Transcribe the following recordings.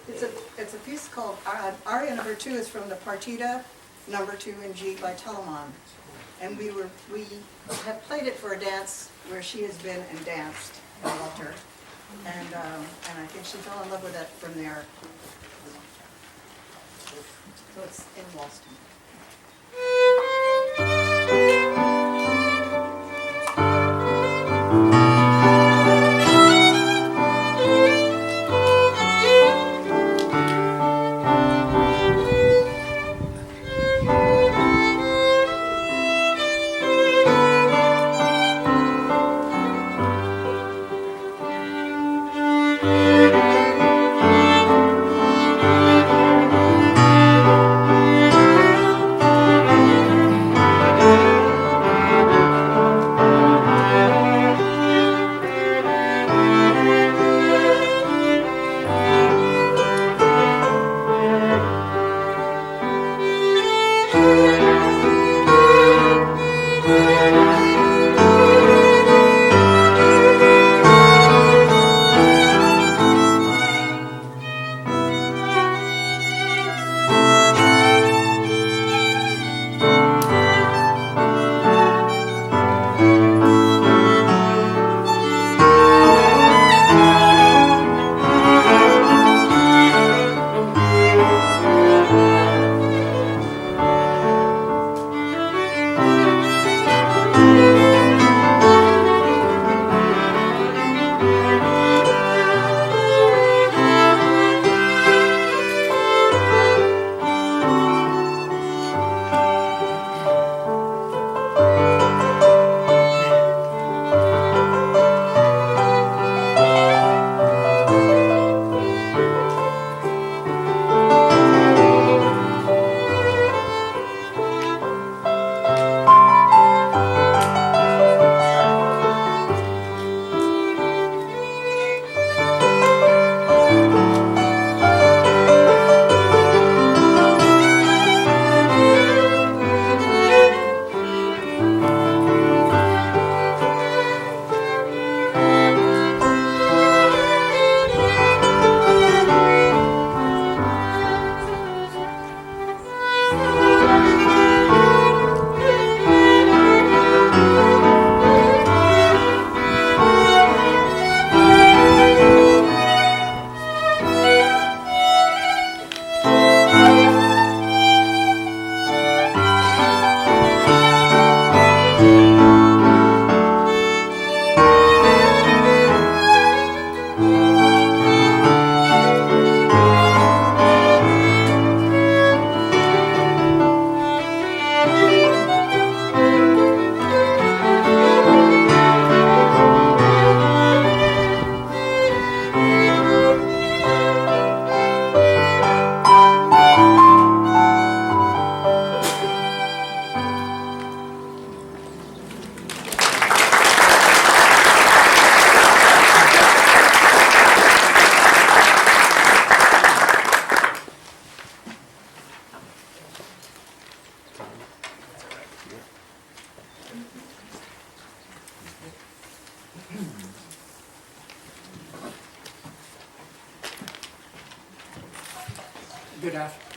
It's a piece called, aria number 2 is from the Partita number 2 in G by Telemann. And we have played it for a dance where she has been and danced. I loved her. And I think she fell in love with it from there. So it's in Walston.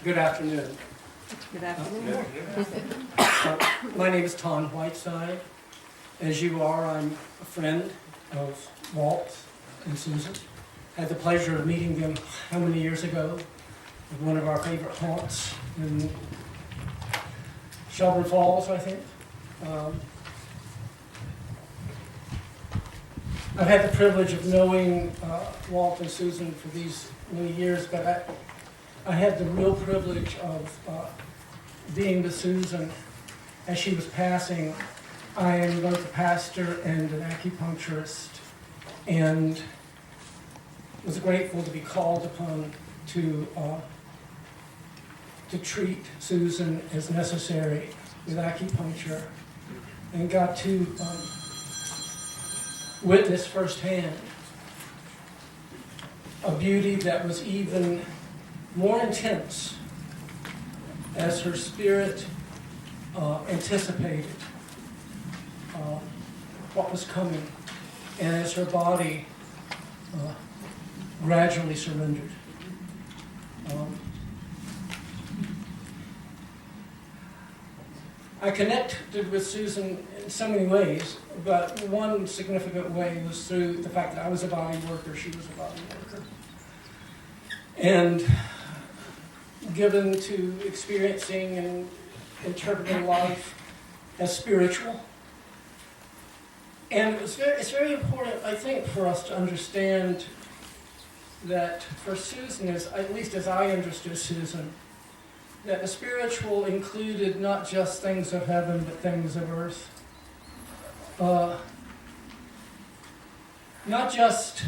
Good afternoon. Good afternoon. My name is Ton Whiteside. As you are, I'm a friend of Walt and Susan. Had the pleasure of meeting them how many years ago at one of our favorite haunts in Shelburne Falls, I think. I've had the privilege of knowing Walt and Susan for these many years, but I had the real privilege of being with Susan as she was passing. I am both a pastor and an acupuncturist, and was grateful to be called upon to treat Susan as necessary with acupuncture, and got to witness firsthand a beauty that was even more intense as her spirit anticipated what was coming, and as her body gradually surrendered. Um, I connected with Susan in so many ways, but one significant way was through the fact that I was a body worker, she was a body worker. And given to experiencing and interpreting life as spiritual. And it's very important, I think, for us to understand that for Susan, at least as I understood Susan, that the spiritual included not just things of heaven, but things of earth. Not just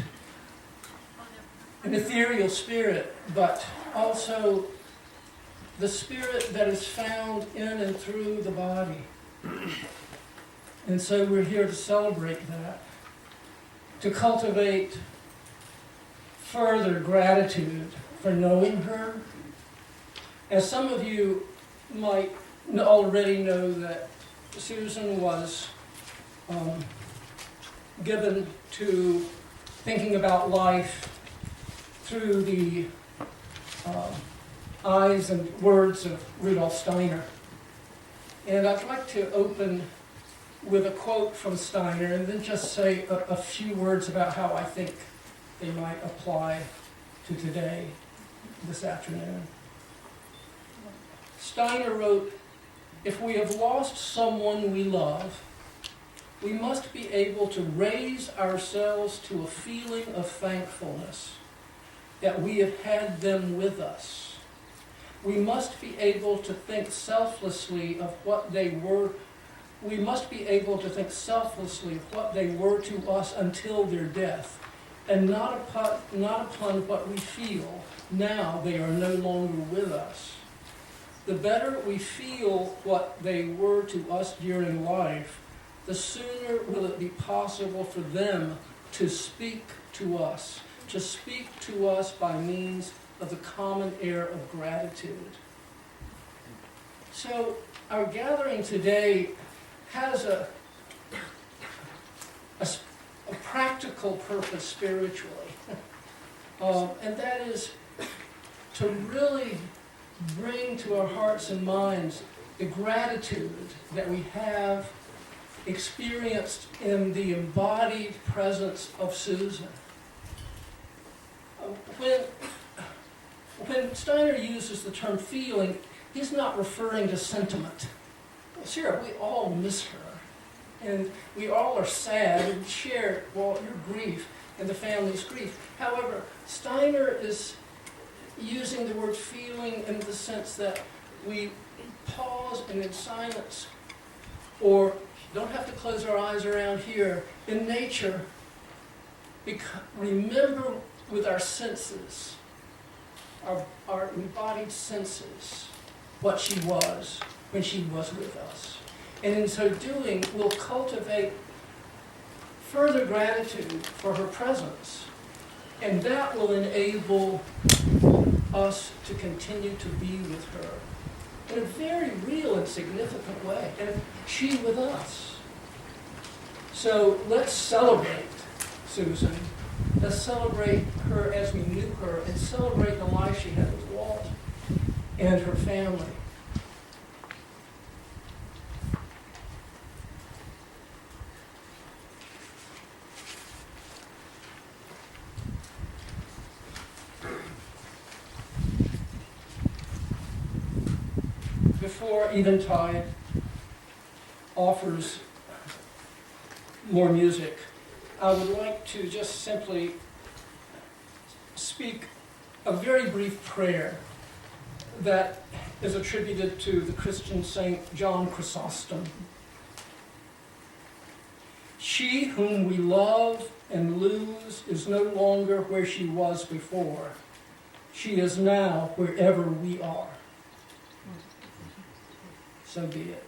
an ethereal spirit, but also the spirit that is found in and through the body. And so we're here to celebrate that, to cultivate further gratitude for knowing her. As some of you might already know, that Susan was given to thinking about life through the eyes and words of Rudolf Steiner. And I'd like to open with a quote from Steiner and then just say a few words about how I think they might apply to today, this afternoon. Steiner wrote, "If we have lost someone we love, we must be able to raise ourselves to a feeling of thankfulness that we have had them with us. We must be able to think selflessly of what they were. We must be able to think selflessly of what they were to us until their death, and not upon what we feel now they are no longer with us. The better we feel what they were to us during life, the sooner will it be possible for them to speak to us by means of the common air of gratitude." So our gathering today has a practical purpose spiritually, and that is to really bring to our hearts and minds the gratitude that we have experienced in the embodied presence of Susan. When Steiner uses the term feeling, he's not referring to sentiment. Sure, we all miss her, and we all are sad and share your grief and the family's grief. However, Steiner is using the word feeling in the sense that we pause and in silence, or don't have to close our eyes around here, in nature, remember with our senses, our embodied senses, what she was when she was with us. And in so doing, we'll cultivate further gratitude for her presence. And that will enable us to continue to be with her in a very real and significant way. And she with us. So let's celebrate Susan. Let's celebrate her as we knew her, and celebrate the life she had with Walt and her family. Before Eventide offers more music, I would like to just simply speak a very brief prayer that is attributed to the Christian saint John Chrysostom. "She whom we love and lose is no longer where she was before. She is now wherever we are." So be it.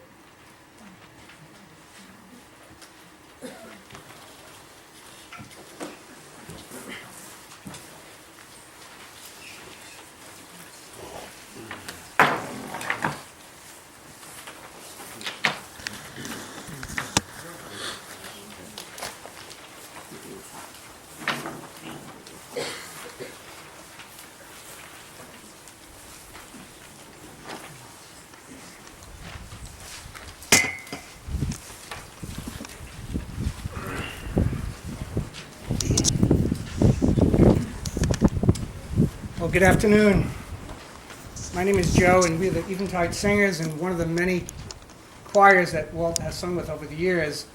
Well, good afternoon. My name is Joe, and we're the Eventide Singers, and one of the many choirs that Walt has sung with over the years.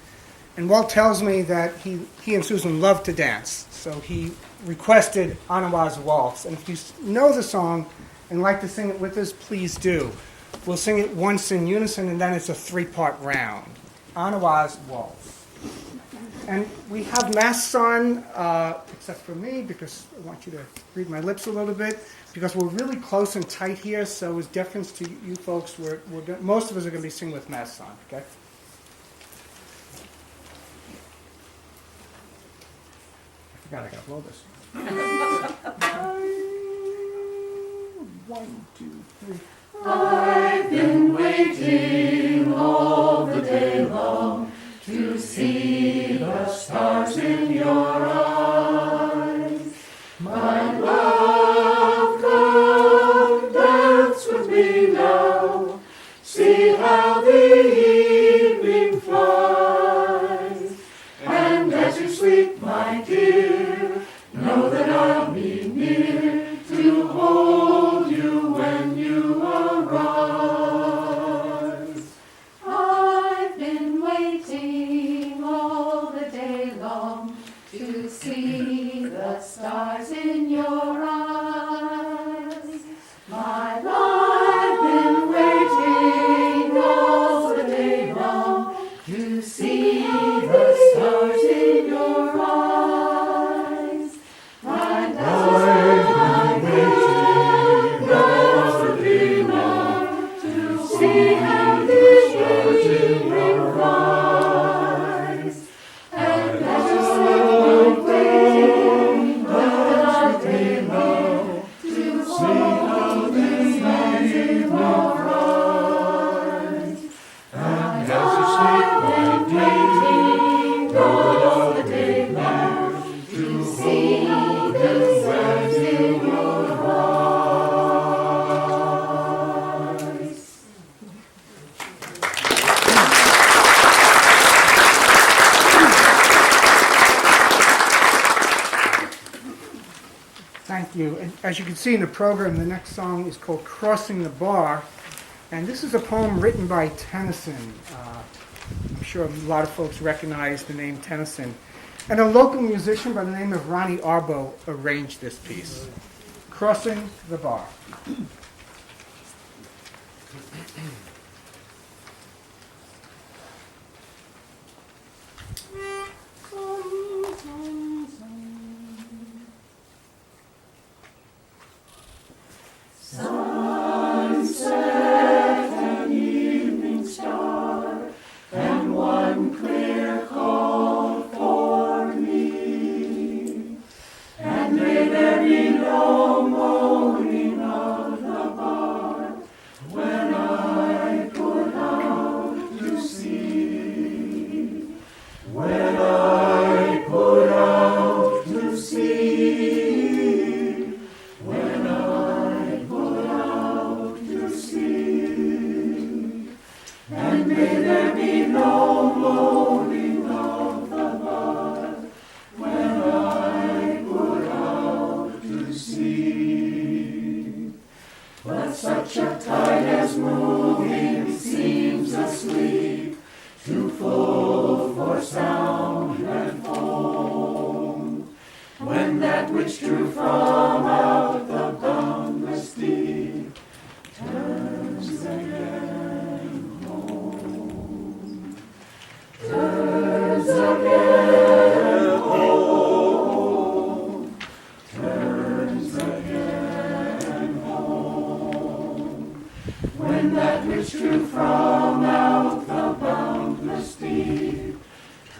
And Walt tells me that he and Susan love to dance, so he requested Anawa's Waltz. And if you know the song and like to sing it with us, please do. We'll sing it once in unison, and then it's a three-part round. Anawa's Waltz. And we have masks on, except for me, because I want you to read my lips a little bit, because we're really close and tight here, so as deference to you folks, most of us are going to be singing with masks on, okay? I forgot I got to blow this. 1, 2, 3. I've been waiting all the day long to see the stars in your eyes. My love, come dance with me now. See how the evening flies. And as you sleep, my dear, know that I'll be near to hold you when you arise. I've been waiting all the day long to see the stars in your eyes. My love, I've been waiting all the day long to see the stars in your eyes. My love, I've been waiting all the day long to see how the stars in your eyes. And as you sleep, waiting all the day long to see how the stars in your eyes. And as you sleep, waiting all the day long to see the stars in your eyes. Thank you. And as you can see in the program, the next song is called Crossing the Bar. And this is a poem written by Tennyson. I'm sure a lot of folks recognize the name Tennyson. And a local musician by the name of Ronnie Arbo arranged this piece. Crossing the Bar. Sunset and evening star, and one clear call for me. And may there be no moaning of the bar when I put out to sea. When I put out to sea. When I put out to sea. And may there be no moaning of the bar when I put out to sea. But such a tide as moving seems asleep, too full for sound and foam. When that which drew from out the boundless deep turns again home. Turns again home. Turns again home. When that which drew from out the boundless deep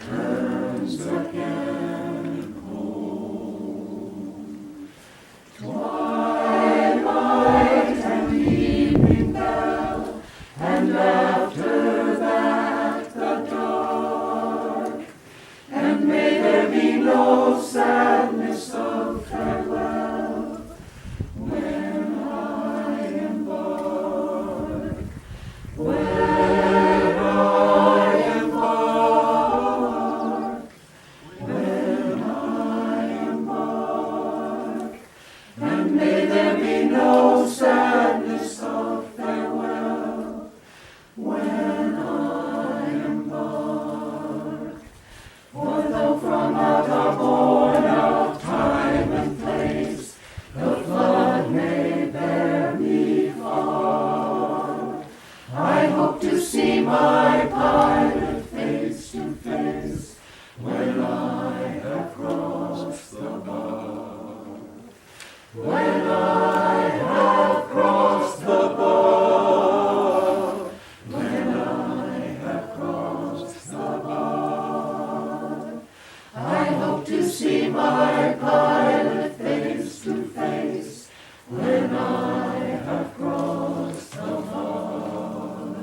turns again home. Twilight and evening bell, and laughter at the dark. And may there be no sadness of farewell when I embark. When may there be no sadness of farewell when I embark. For though from out our bourne of time and place the flood may bear me far, I hope to see my pilot face to face when I have crossed the bar. When I have crossed the bar. When I have crossed the bar. I hope to see my pilot face to face when I have crossed the bar.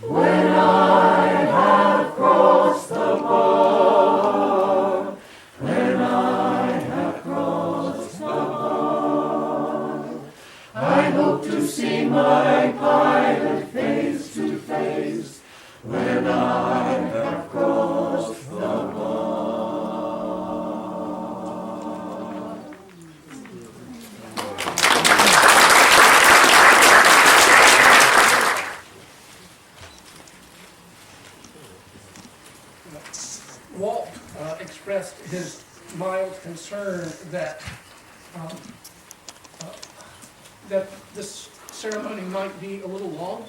When I have crossed the bar. When I have crossed the bar. I hope to see my pilot face to face when I have crossed the bar. Walt expressed his mild concern that that this ceremony might be a little long.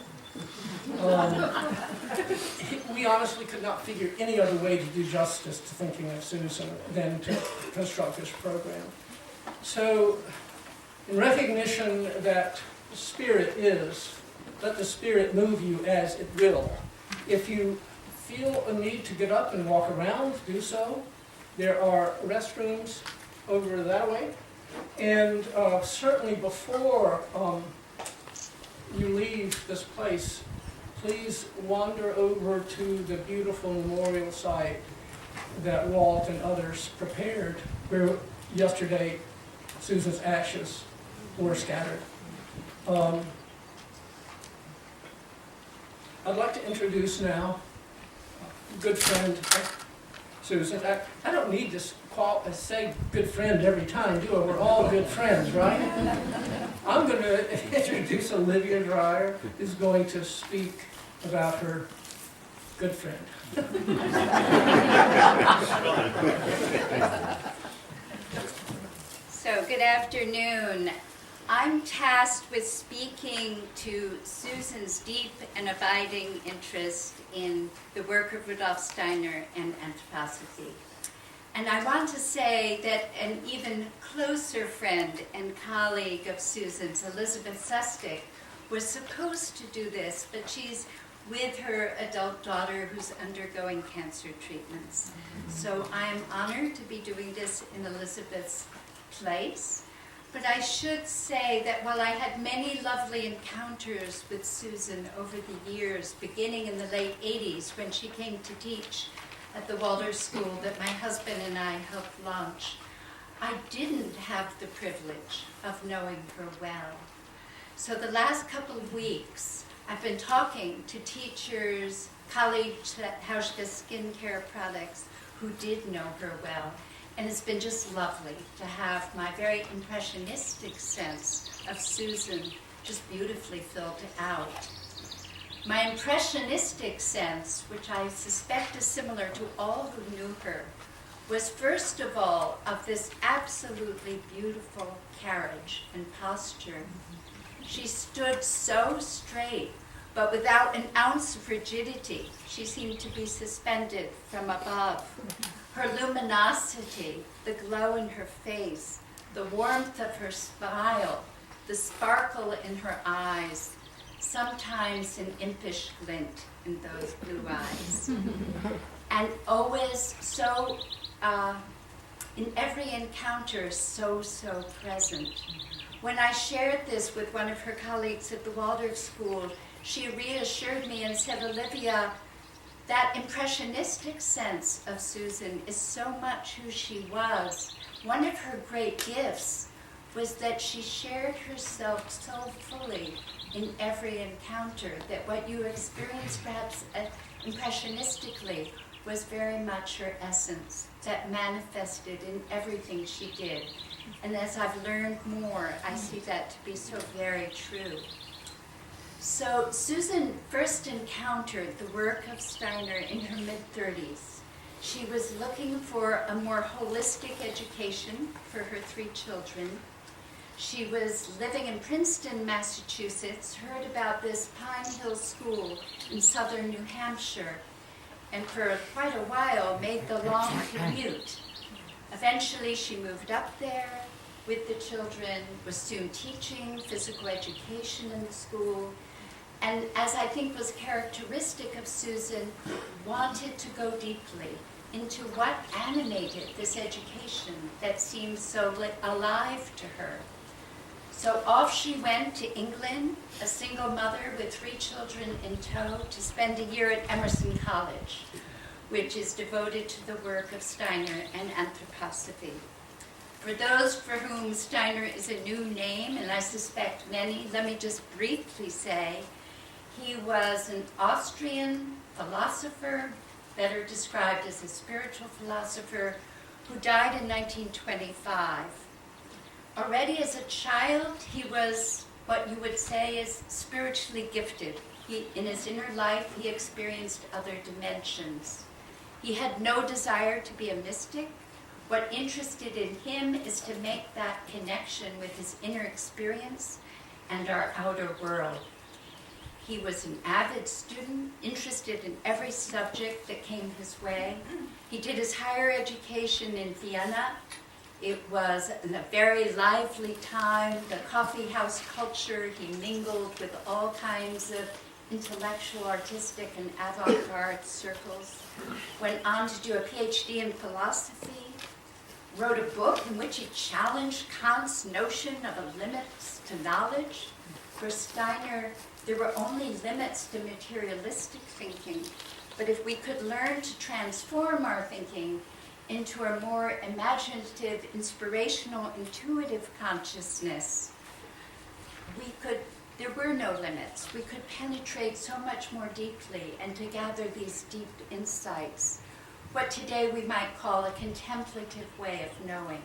We honestly could not figure any other way to do justice to thinking of Susan than to construct this program. So, in recognition that the Spirit is, let the Spirit move you as it will. If you feel a need to get up and walk around, do so. There are restrooms over that way. And certainly before you leave this place, please wander over to the beautiful memorial site that Walt and others prepared, where yesterday Susan's ashes were scattered. I'd like to introduce now good friend Susan. I don't need to say good friend every time, do I? We're all good friends, right? I'm going to introduce Olivia Dreyer, who's going to speak about her good friend. So, good afternoon. I'm tasked with speaking to Susan's deep and abiding interest in the work of Rudolf Steiner and anthroposophy. And I want to say that an even closer friend and colleague of Susan's, Elizabeth Sustic, was supposed to do this, but she's with her adult daughter who's undergoing cancer treatments. So I'm honored to be doing this in Elizabeth's place. But I should say that while I had many lovely encounters with Susan over the years, beginning in the late 80s when she came to teach at the Waldorf School that my husband and I helped launch, I didn't have the privilege of knowing her well. So the last couple of weeks, I've been talking to teachers, colleagues at Hauschka Skincare Products who did know her well. And it's been just lovely to have my very impressionistic sense of Susan just beautifully filled out. My impressionistic sense, which I suspect is similar to all who knew her, was first of all of this absolutely beautiful carriage and posture. She stood so straight, but without an ounce of rigidity. She seemed to be suspended from above. Her luminosity, the glow in her face, the warmth of her smile, the sparkle in her eyes, sometimes an impish glint in those blue eyes. And always so, in every encounter, so present. When I shared this with one of her colleagues at the Waldorf School, she reassured me and said, Olivia, that impressionistic sense of Susan is so much who she was. One of her great gifts was that she shared herself so fully in every encounter that what you experienced perhaps impressionistically was very much her essence that manifested in everything she did. And as I've learned more, I see that to be so very true. So Susan first encountered the work of Steiner in her mid-30s. She was looking for a more holistic education for her 3 children. She was living in Princeton, Massachusetts, heard about this Pine Hill School in southern New Hampshire, and for quite a while made the long commute. Eventually she moved up there with the children, was soon teaching physical education in the school, and as I think was characteristic of Susan, wanted to go deeply into what animated this education that seemed so alive to her. So off she went to England, a single mother with 3 children in tow, to spend a year at Emerson College, which is devoted to the work of Steiner and anthroposophy. For those for whom Steiner is a new name, and I suspect many, let me just briefly say, he was an Austrian philosopher, better described as a spiritual philosopher, who died in 1925. Already as a child, he was what you would say is spiritually gifted. In his inner life, he experienced other dimensions. He had no desire to be a mystic. What interested in him is to make that connection with his inner experience and our outer world. He was an avid student, interested in every subject that came his way. He did his higher education in Vienna. It was a very lively time, the coffee house culture. He mingled with all kinds of intellectual, artistic, and avant-garde circles. Went on to do a PhD in philosophy. Wrote a book in which he challenged Kant's notion of a limits to knowledge. For Steiner, there were only limits to materialistic thinking, but if we could learn to transform our thinking into a more imaginative, inspirational, intuitive consciousness, there were no limits. We could penetrate so much more deeply and to gather these deep insights, what today we might call a contemplative way of knowing.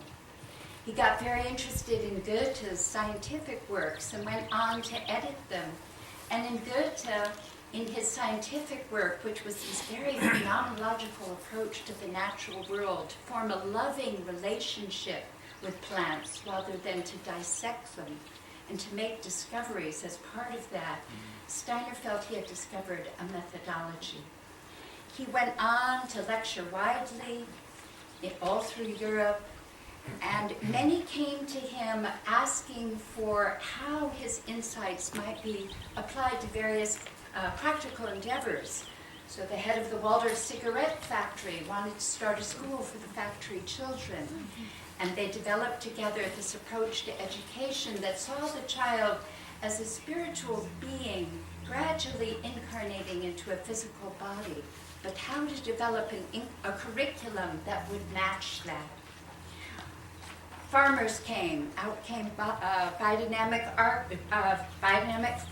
He got very interested in Goethe's scientific works and went on to edit them. And in Goethe, in his scientific work, which was this very phenomenological approach to the natural world, to form a loving relationship with plants rather than to dissect them and to make discoveries as part of that, Steiner felt he had discovered a methodology. He went on to lecture widely all through Europe, and many came to him asking for how his insights might be applied to various practical endeavors. So the head of the Waldorf cigarette factory wanted to start a school for the factory children. And they developed together this approach to education that saw the child as a spiritual being gradually incarnating into a physical body, but how to develop a curriculum that would match that. Farmers came, out came biodynamic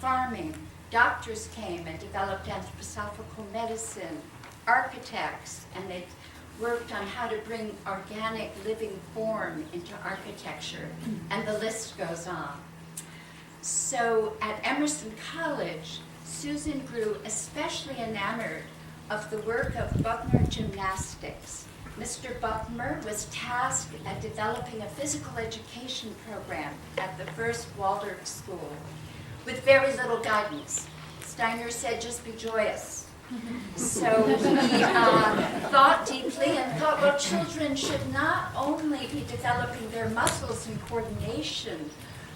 farming. Doctors came and developed anthroposophical medicine. Architects, and they worked on how to bring organic living form into architecture, and the list goes on. So at Emerson College, Susan grew especially enamored of the work of Buckner gymnastics. Mr. Buckner was tasked at developing a physical education program at the first Waldorf school with very little guidance. Steiner said, just be joyous. So he thought deeply and thought, well, children should not only be developing their muscles and coordination,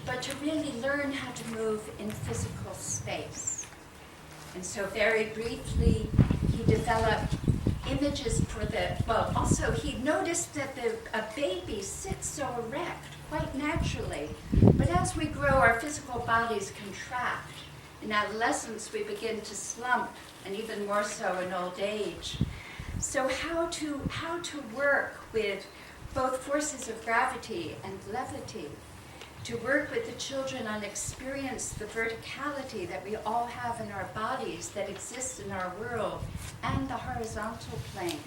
but to really learn how to move in physical space. And so very briefly, he developed images for also he noticed that a baby sits so erect quite naturally, but as we grow, our physical bodies contract. In adolescence, we begin to slump, and even more so in old age. So how to work with both forces of gravity and levity, to work with the children on experience the verticality that we all have in our bodies that exists in our world, and the horizontal plane.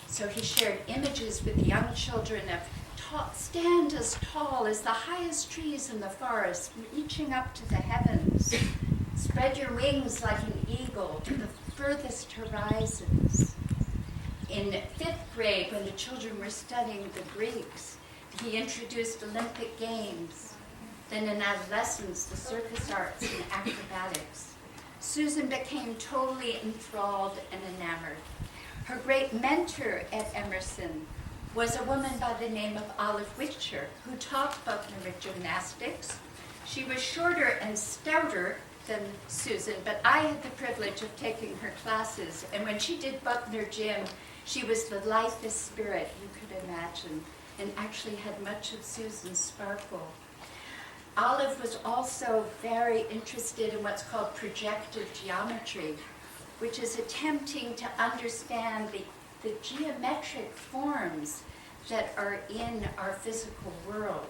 So he shared images with the young children of stand as tall as the highest trees in the forest, reaching up to the heavens. Spread your wings like an eagle to the furthest horizons. In 5th grade, when the children were studying the Greeks, he introduced Olympic Games. Then in adolescence, the circus arts and acrobatics. Susan became totally enthralled and enamored. Her great mentor at Emerson was a woman by the name of Olive Witcher, who taught Buckner gymnastics. She was shorter and stouter than Susan, but I had the privilege of taking her classes, and when she did Buckner gym, she was the lightest spirit you could imagine, and actually had much of Susan's sparkle. Olive was also very interested in what's called projective geometry, which is attempting to understand the geometric forms that are in our physical world.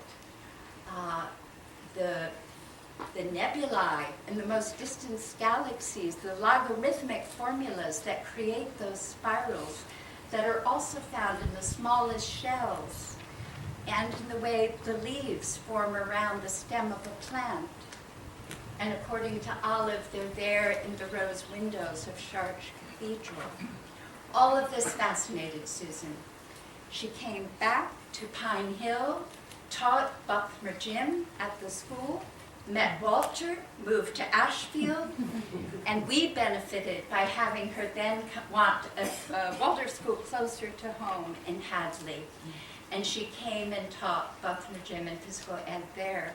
The nebulae and the most distant galaxies, the logarithmic formulas that create those spirals that are also found in the smallest shells and in the way the leaves form around the stem of a plant. And according to Olive, they're there in the rose windows of Chartres Cathedral. All of this fascinated Susan. She came back to Pine Hill, taught Buckner gym at the school, met Walter, moved to Ashfield, and we benefited by having her then want a Walter school closer to home in Hadley. And she came and taught Buckner gym and physical ed there.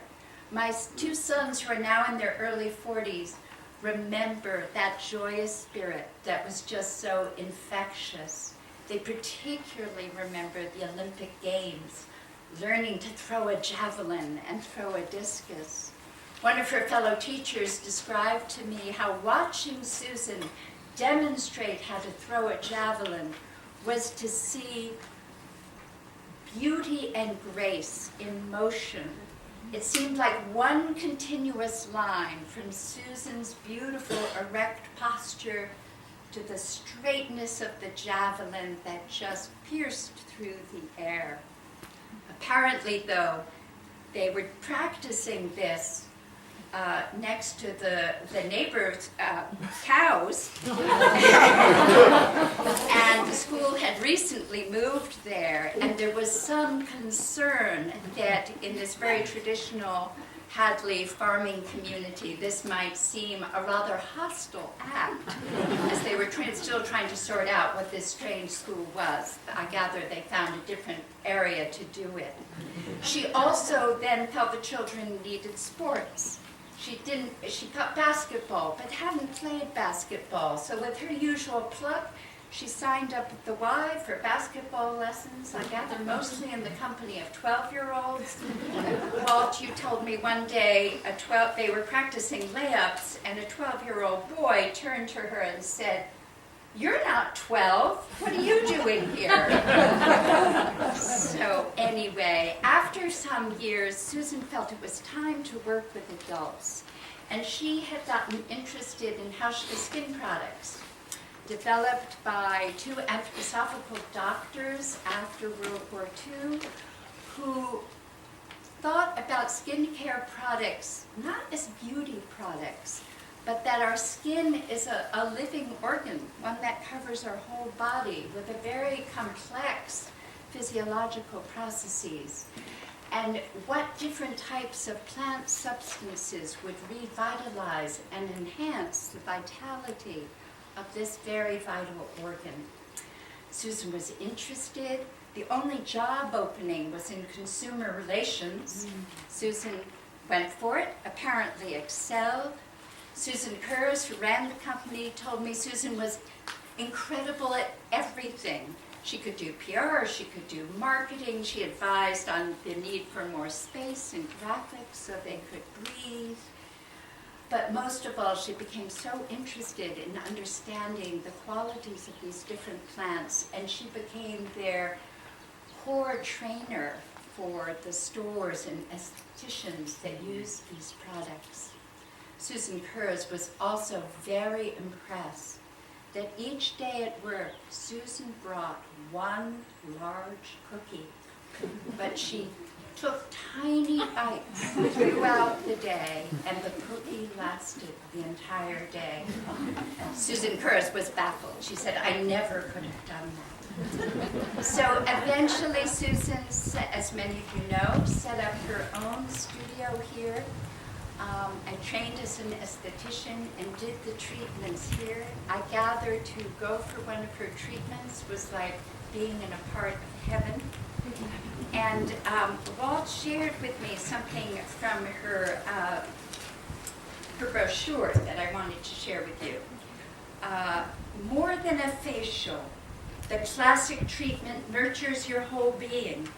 My 2 sons, who are now in their early 40s, remember that joyous spirit that was just so infectious. They particularly remember the Olympic Games, learning to throw a javelin and throw a discus. One of her fellow teachers described to me how watching Susan demonstrate how to throw a javelin was to see beauty and grace in motion. It seemed like one continuous line from Susan's beautiful erect posture to the straightness of the javelin that just pierced through the air. Apparently, though, they were practicing this next to the neighbor's cows, and the school had recently moved there, and there was some concern that in this very traditional Hadley farming community, this might seem a rather hostile act, as they were still trying to sort out what this strange school was. I gather they found a different area to do it. She also then felt the children needed sports. She taught basketball, but hadn't played basketball. So with her usual pluck, she signed up at the Y for basketball lessons, I gather mostly in the company of 12-year-olds. Walt, you told me one day they were practicing layups, and a 12-year-old boy turned to her and said, "You're not 12. What are you doing here?" So anyway, after some years, Susan felt it was time to work with adults. And she had gotten interested in Hauschka skin products, developed by 2 anthroposophical doctors after World War II, who thought about skincare products not as beauty products, but that our skin is a living organ, one that covers our whole body with a very complex physiological processes, and what different types of plant substances would revitalize and enhance the vitality of this very vital organ. Susan was interested. The only job opening was in consumer relations. Susan went for it, apparently excelled. Susan Kurz, who ran the company, told me Susan was incredible at everything. She could do PR, she could do marketing, she advised on the need for more space and graphics so they could breathe. But most of all, she became so interested in understanding the qualities of these different plants, and she became their core trainer for the stores and estheticians that use these products. Susan Kurz was also very impressed that each day at work, Susan brought one large cookie but she took tiny bites throughout the day, and the cookie lasted the entire day. Susan Kurz was baffled. She said, I never could have done that. So eventually Susan, as many of you know, set up her own studio here. I trained as an esthetician and did the treatments here. I gather to go for one of her treatments was like being in a part of heaven. And Walt shared with me something from her brochure that I wanted to share with you. More than a facial, the classic treatment nurtures your whole being.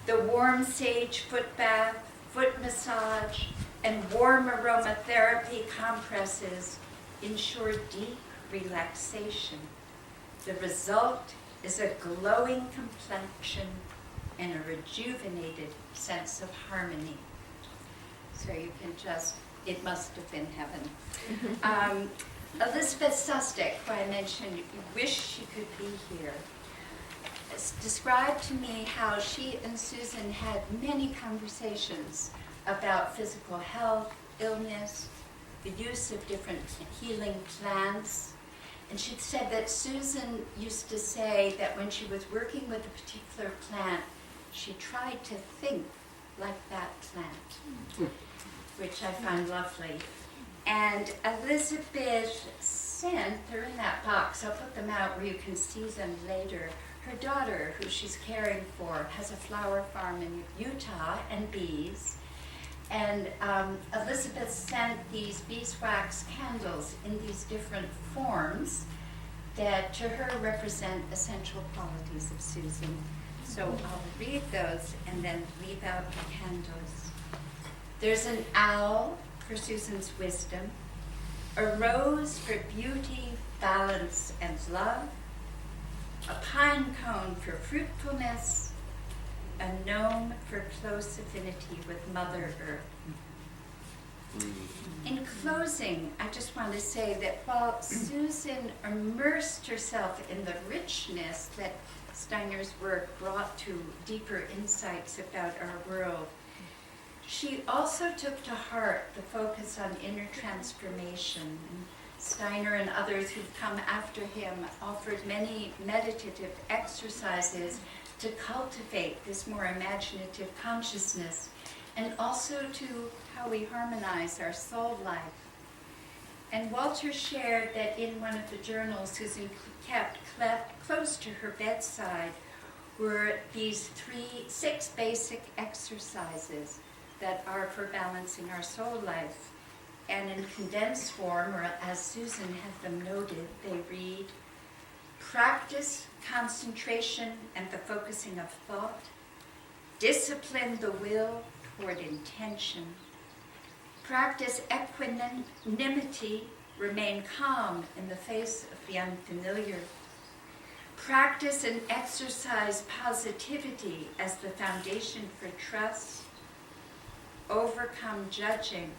The warm sage foot bath, foot massage, and warm aromatherapy compresses ensure deep relaxation. The result is a glowing complexion and a rejuvenated sense of harmony. So you can just, it must have been heaven. Elizabeth Sustek, who I mentioned, wish she could be here, described to me how she and Susan had many conversations about physical health, illness, the use of different healing plants. And she said that Susan used to say that when she was working with a particular plant, she tried to think like that plant, which I find lovely. And Elizabeth sent, they're in that box, I'll put them out where you can see them later. Her daughter, who she's caring for, has a flower farm in Utah and bees. And Elizabeth sent these beeswax candles in these different forms that to her represent essential qualities of Susan. So I'll read those and then leave out the candles. There's an owl for Susan's wisdom, a rose for beauty, balance, and love, a pine cone for fruitfulness, a gnome for close affinity with Mother Earth. In closing, I just want to say that while Susan immersed herself in the richness that Steiner's work brought to deeper insights about our world, she also took to heart the focus on inner transformation. Steiner and others who've come after him offered many meditative exercises to cultivate this more imaginative consciousness, and also to how we harmonize our soul life. And Walter shared that in one of the journals Susan kept close to her bedside were these 6 basic exercises that are for balancing our soul life. And in condensed form, or as Susan had them noted, they read, practice concentration and the focusing of thought, discipline the will toward intention, practice equanimity, remain calm in the face of the unfamiliar, practice and exercise positivity as the foundation for trust, overcome judging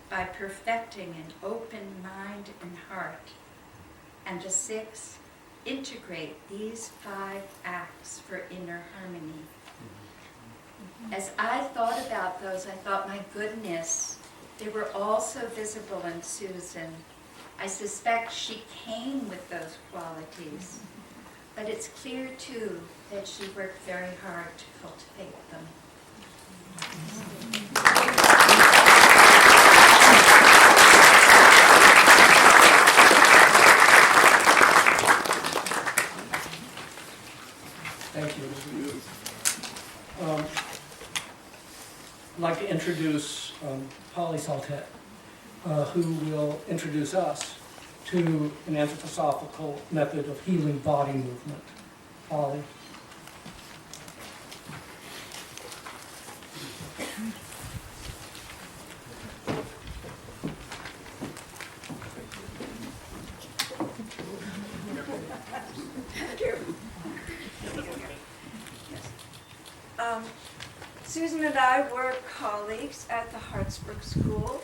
by perfecting an open mind and heart, and the 6, integrate these 5 acts for inner harmony. As I thought about those, I thought, my goodness, they were also visible in Susan. I suspect she came with those qualities, but it's clear too that she worked very hard to cultivate them. Thank you. I'd like to introduce Polly Saltet, who will introduce us to an anthroposophical method of healing body movement. Polly. Susan and I were colleagues at the Hartsbrook School,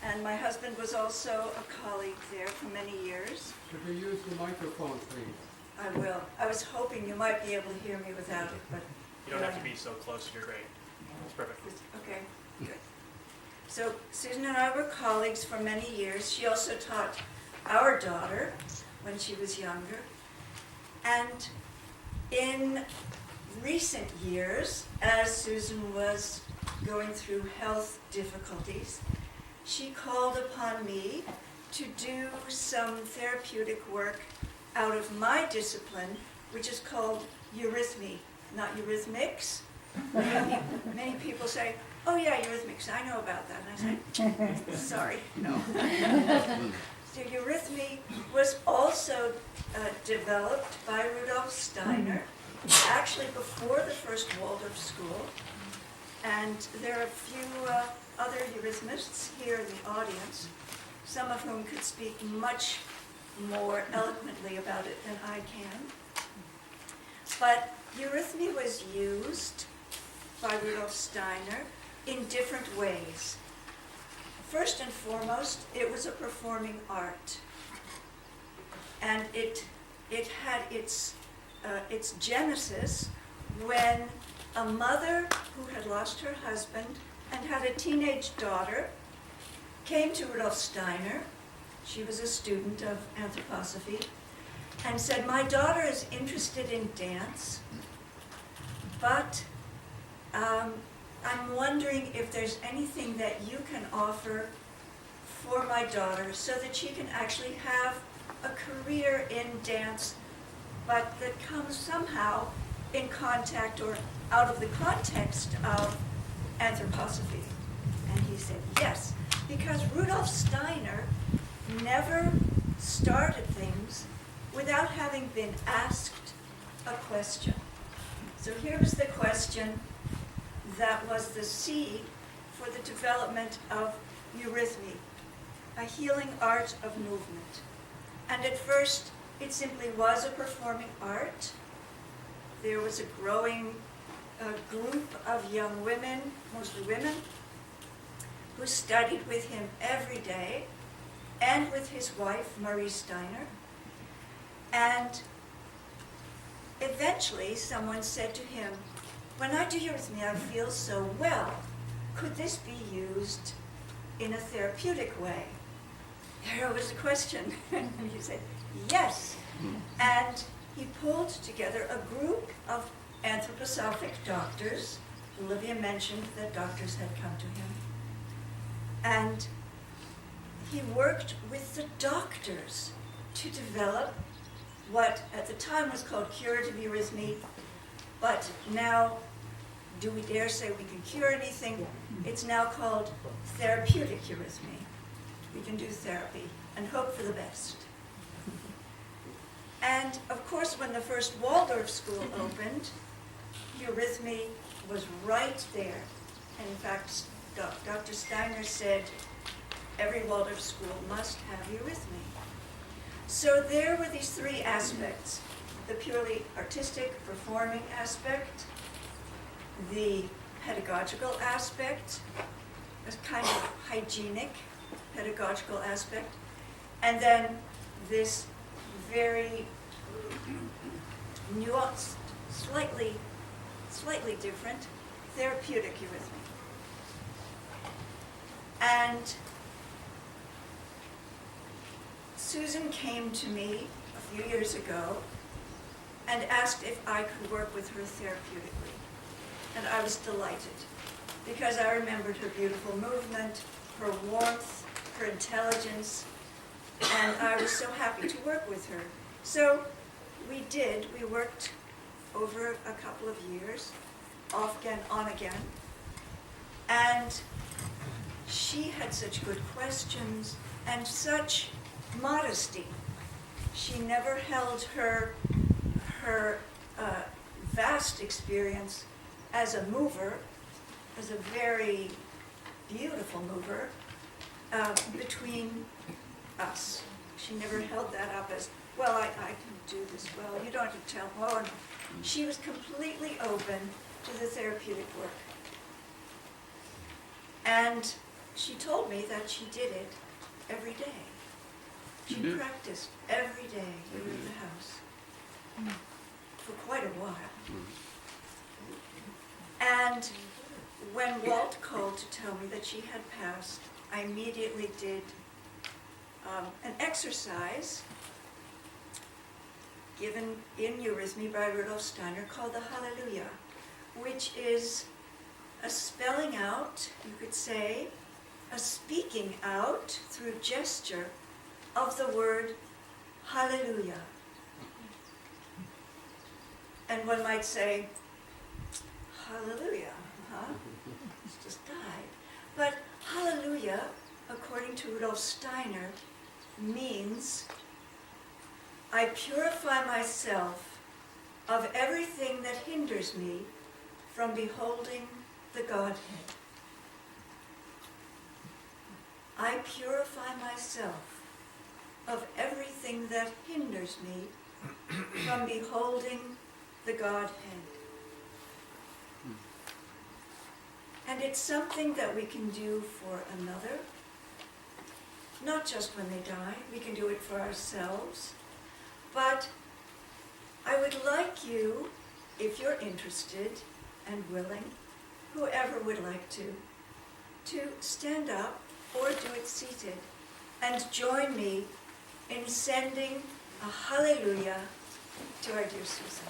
and my husband was also a colleague there for many years. Could you use the microphone, please? I will. I was hoping you might be able to hear me without it, but You don't have to be so close. You're great. It's perfect. Okay, good. So Susan and I were colleagues for many years. She also taught our daughter when she was younger. And in recent years, as Susan was going through health difficulties, she called upon me to do some therapeutic work out of my discipline, which is called eurythmy, not eurythmics. Many people say, oh yeah, eurythmics, I know about that. And I say, sorry, no. So eurythmy was also developed by Rudolf Steiner, actually before the first Waldorf school. And there are a few other eurythmists here in the audience, some of whom could speak much more eloquently about it than I can. But eurythmy was used by Rudolf Steiner in different ways. First and foremost, it was a performing art. And it had its genesis when a mother who had lost her husband and had a teenage daughter came to Rudolf Steiner. She was a student of anthroposophy, and said, my daughter is interested in dance, but I'm wondering if there's anything that you can offer for my daughter so that she can actually have a career in dance, but that comes somehow in contact or out of the context of anthroposophy. And he said, yes, because Rudolf Steiner never started things without having been asked a question. So here was the question that was the seed for the development of eurythmy, a healing art of movement. And at first, it simply was a performing art. There was a growing group of young women, mostly women, who studied with him every day, and with his wife, Marie Steiner. And eventually, someone said to him, when I do eurythmy, I feel so well. Could this be used in a therapeutic way? There was a question. And he said, yes. And he pulled together a group of anthroposophic doctors. Olivia mentioned that doctors had come to him. And he worked with the doctors to develop what at the time was called curative eurythmy, but now, do we dare say we can cure anything? It's now called therapeutic eurythmy. We can do therapy and hope for the best. And of course, when the first Waldorf school opened, eurythmy was right there. And in fact, Dr. Steiner said, every Waldorf school must have eurythmy. So there were these three aspects: the purely artistic, performing aspect, the pedagogical aspect, a kind of hygienic pedagogical aspect, and then this very nuanced, slightly different therapeutic eurythmy. And Susan came to me a few years ago and asked if I could work with her therapeutically. And I was delighted, because I remembered her beautiful movement, her warmth, her intelligence, and I was so happy to work with her. So we worked over a couple of years, off again, on again, and she had such good questions and such modesty. She never held her vast experience as a mover, as a very beautiful mover, between us. She never held that up as, well, I can do this well, you don't have to tell. Oh, no. She was completely open to the therapeutic work. And she told me that she did it every day. She practiced every day here in the house for quite a while. And when Walt called to tell me that she had passed, I immediately did an exercise given in Eurythmy by Rudolf Steiner called the Hallelujah, which is a spelling out, you could say, a speaking out through gesture of the word Hallelujah. And one might say, Hallelujah, huh? It's just died. But Hallelujah, according to Rudolf Steiner, means I purify myself of everything that hinders me from beholding the Godhead. I purify myself of everything that hinders me from beholding the Godhead. And it's something that we can do for another, not just when they die. We can do it for ourselves. But I would like you, if you're interested and willing, whoever would like to stand up or do it seated and join me in sending a hallelujah to our dear Susan.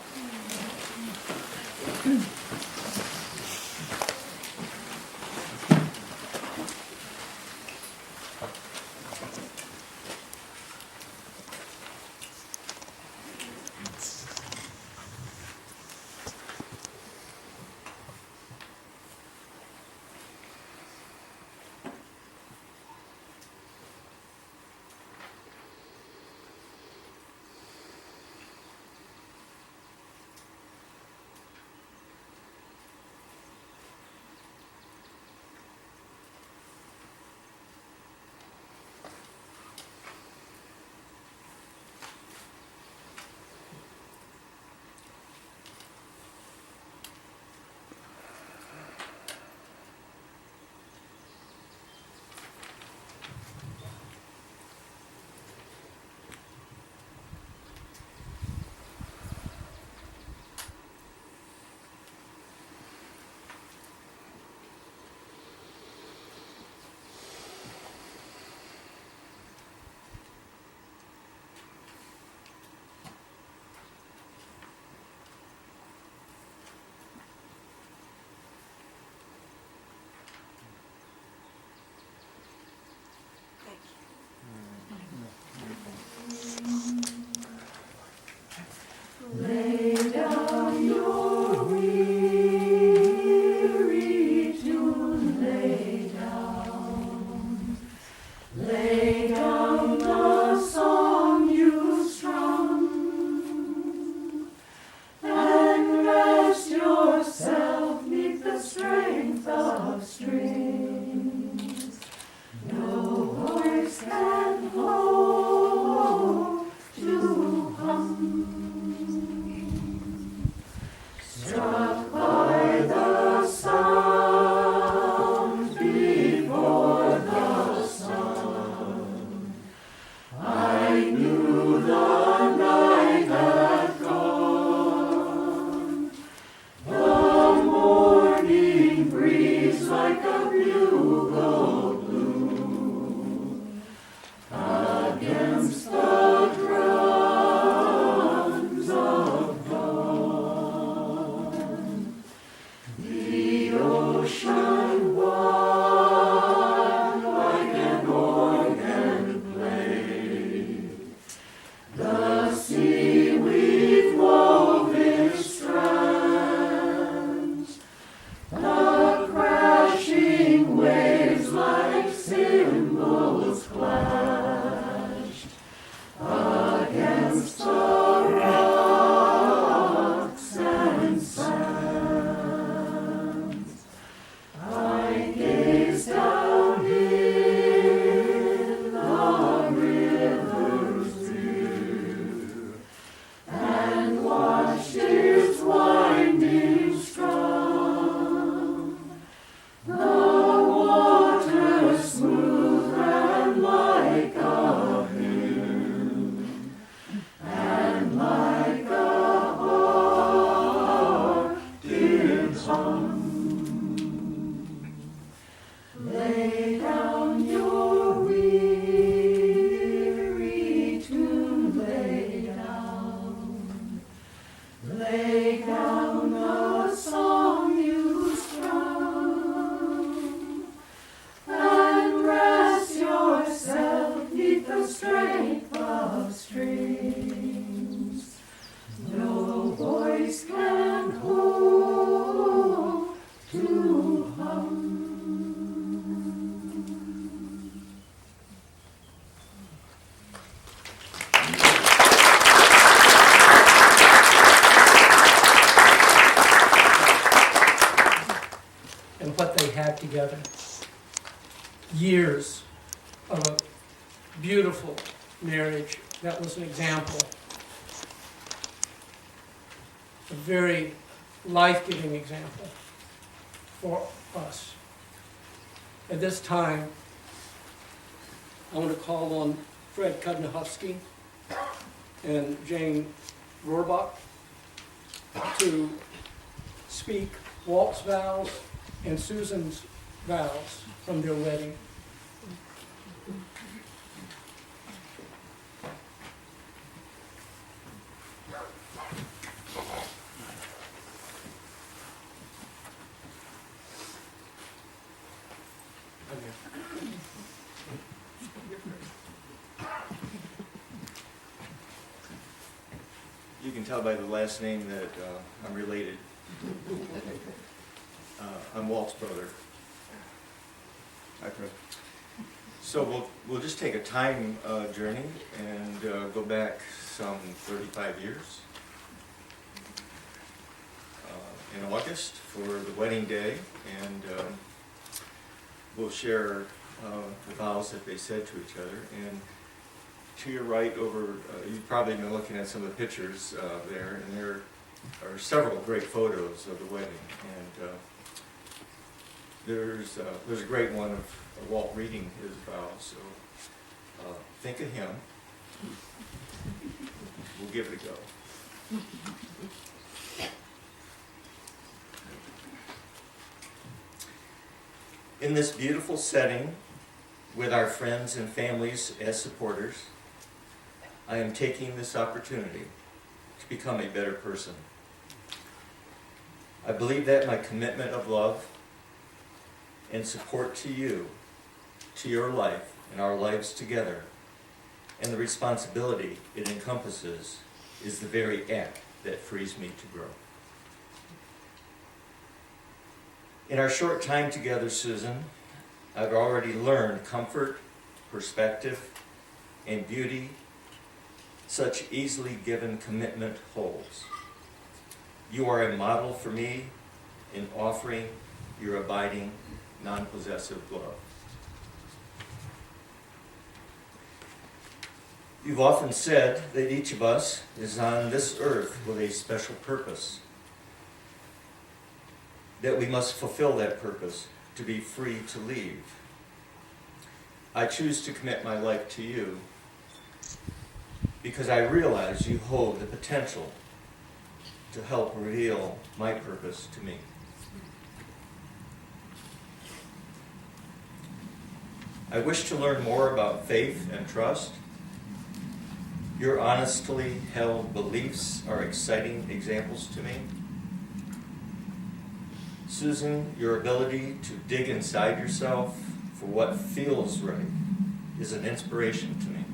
together. Years of a beautiful marriage that was an example. A very life-giving example for us. At this time, I want to call on Fred Kudnahowski and Jane Rohrbach to speak Walt's vows and Susan's vows from their wedding. You can tell by the last name that I'm related. I'm Walt's brother. Hi, Fred. So we'll just take a time journey and go back some 35 years. In August for the wedding day, and we'll share the vows that they said to each other. And to your right over, you've probably been looking at some of the pictures there, and there are several great photos of the wedding. And there's a great one of Walt reading his vows, so think of him. We'll give it a go. In this beautiful setting, with our friends and families as supporters, I am taking this opportunity to become a better person. I believe that my commitment of love and support to you, to your life and our lives together, and the responsibility it encompasses is the very act that frees me to grow. In our short time together, Susan, I've already learned comfort, perspective, and beauty such easily given commitment holds. You are a model for me in offering your abiding, non-possessive love. You've often said that each of us is on this earth with a special purpose, that we must fulfill that purpose to be free to leave. I choose to commit my life to you because I realize you hold the potential to help reveal my purpose to me. I wish to learn more about faith and trust. Your honestly held beliefs are exciting examples to me. Susan, your ability to dig inside yourself for what feels right is an inspiration to me.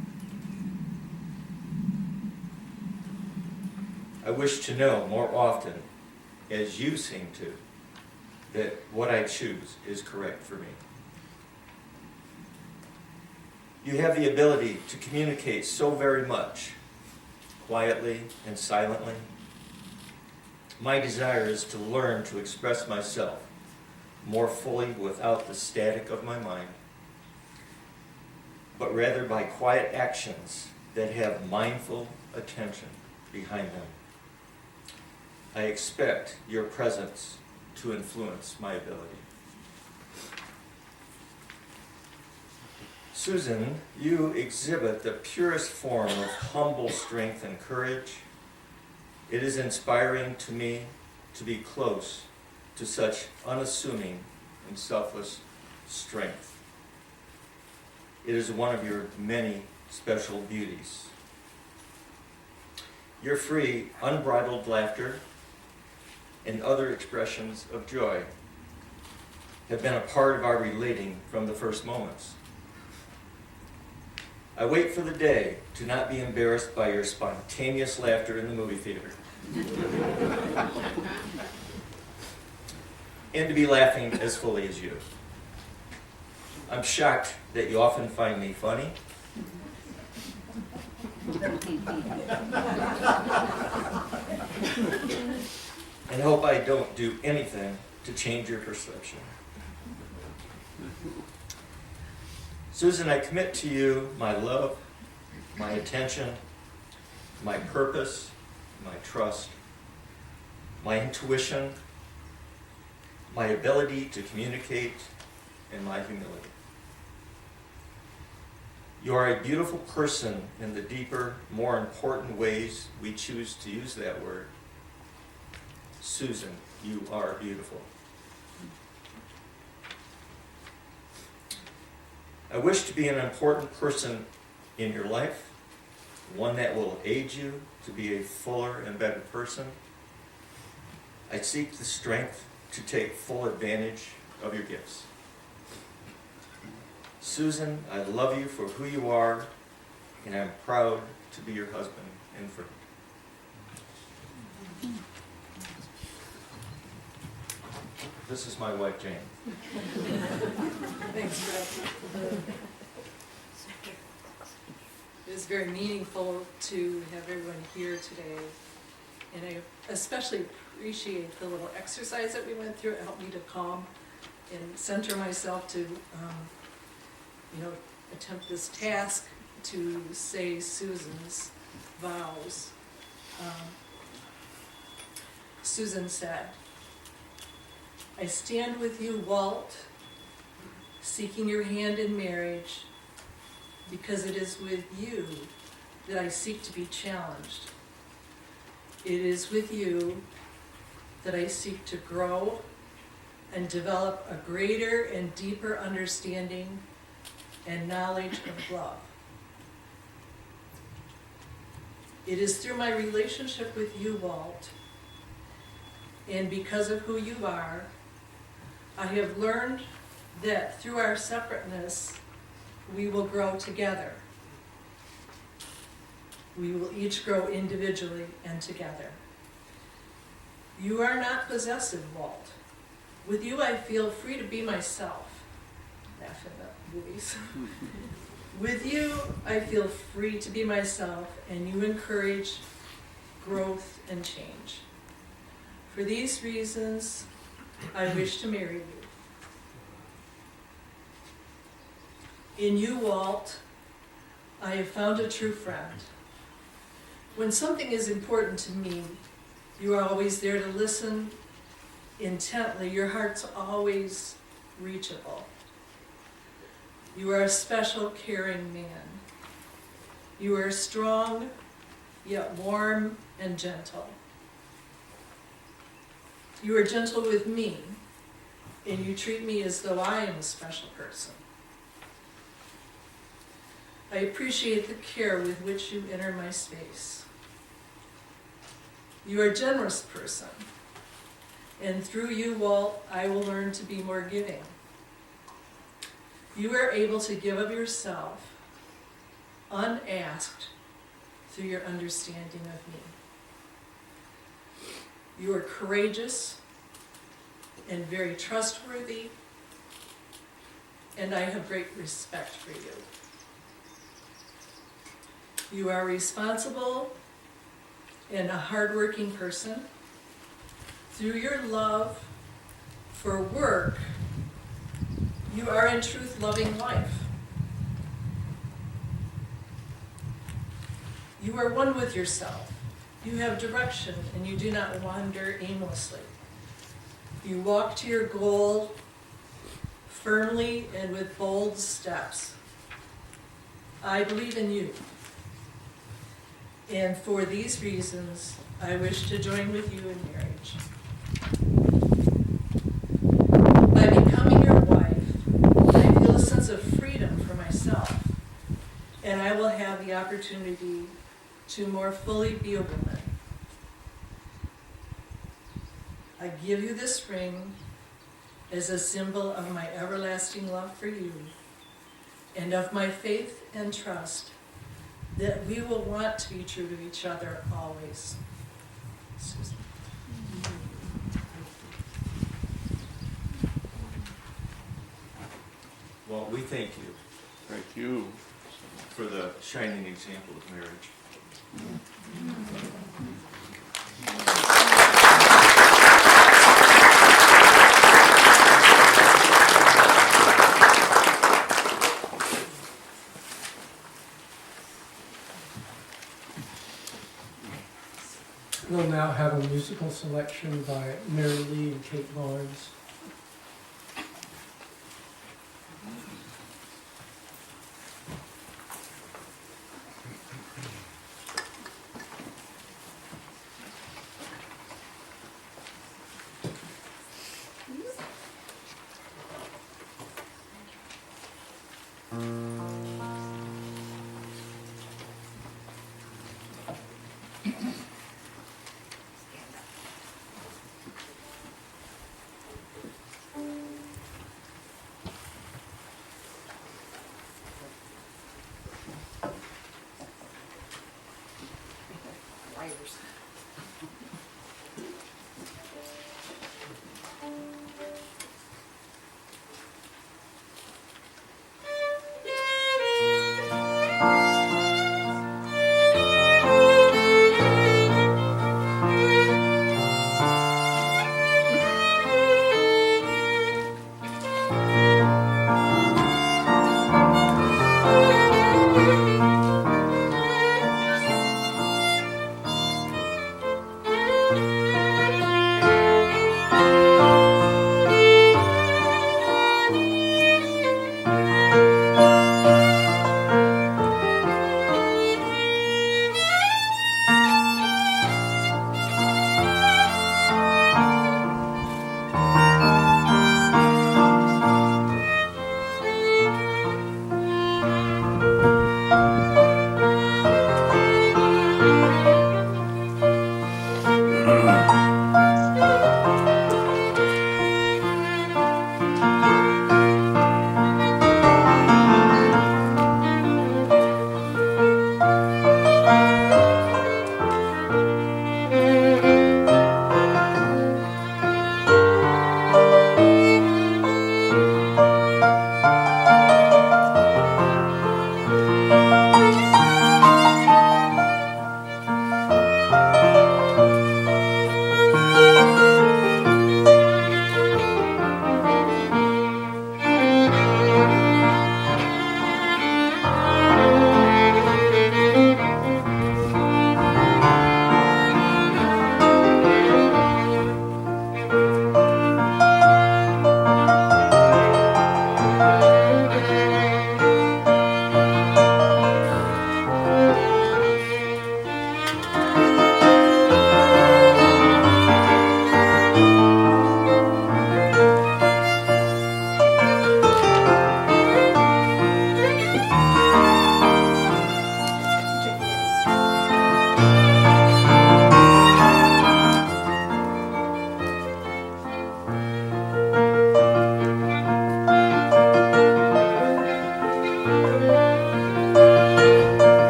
I wish to know more often, as you seem to, that what I choose is correct for me. You have the ability to communicate so very much, quietly and silently. My desire is to learn to express myself more fully without the static of my mind, but rather by quiet actions that have mindful attention behind them. I expect your presence to influence my ability. Susan, you exhibit the purest form of humble strength and courage. It is inspiring to me to be close to such unassuming and selfless strength. It is one of your many special beauties. Your free, unbridled laughter and other expressions of joy have been a part of our relating from the first moments. I wait for the day to not be embarrassed by your spontaneous laughter in the movie theater. And to be laughing as fully as you. I'm shocked that you often find me funny. And hope I don't do anything to change your perception. Susan, I commit to you my love, my attention, my purpose, my trust, my intuition, my ability to communicate, and my humility. You are a beautiful person in the deeper, more important ways we choose to use that word. Susan, you are beautiful. I wish to be an important person in your life, one that will aid you to be a fuller and better person. I seek the strength to take full advantage of your gifts. Susan, I love you for who you are, and I'm proud to be your husband and friend. This is my wife, Jane. Thanks, Brett. It is very meaningful to have everyone here today, and I especially appreciate the little exercise that we went through. It helped me to calm and center myself to, attempt this task to say Susan's vows. Susan said, "I stand with you, Walt, seeking your hand in marriage, because it is with you that I seek to be challenged. It is with you that I seek to grow and develop a greater and deeper understanding and knowledge of love. It is through my relationship with you, Walt, and because of who you are, I have learned that through our separateness, we will grow together. We will each grow individually and together. You are not possessive, Walt. With you, I feel free to be myself." Laugh in the movies. "With you, I feel free to be myself, and you encourage growth and change. For these reasons, I wish to marry you. In you, Walt, I have found a true friend. When something is important to me, you are always there to listen intently. Your heart's always reachable. You are a special, caring man. You are strong, yet warm and gentle. You are gentle with me, and you treat me as though I am a special person. I appreciate the care with which you enter my space. You are a generous person, and through you, Walt, I will learn to be more giving. You are able to give of yourself, unasked, through your understanding of me. You are courageous and very trustworthy, and I have great respect for you. You are responsible and a hardworking person. Through your love for work, you are in truth loving life. You are one with yourself. You have direction and you do not wander aimlessly. You walk to your goal firmly and with bold steps. I believe in you. And for these reasons, I wish to join with you in marriage. By becoming your wife, I feel a sense of freedom for myself, and I will have the opportunity to more fully be a woman. I give you this ring as a symbol of my everlasting love for you and of my faith and trust that we will want to be true to each other always. Susan. Well, we thank you Thank you. for the shining example of marriage. We'll now have a musical selection by Mary Lee and Kate Barnes. Writers.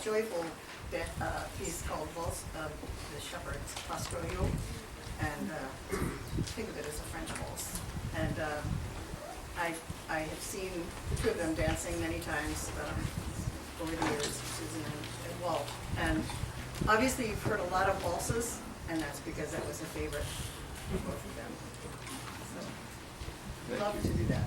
joyful piece called Waltz of the Shepherd's Pastoral, and think of it as a French waltz. And I have seen the two of them dancing many times over the years, Susan and Walt. And obviously you've heard a lot of waltzes, and that's because that was a favorite of both of them. So, love to do that.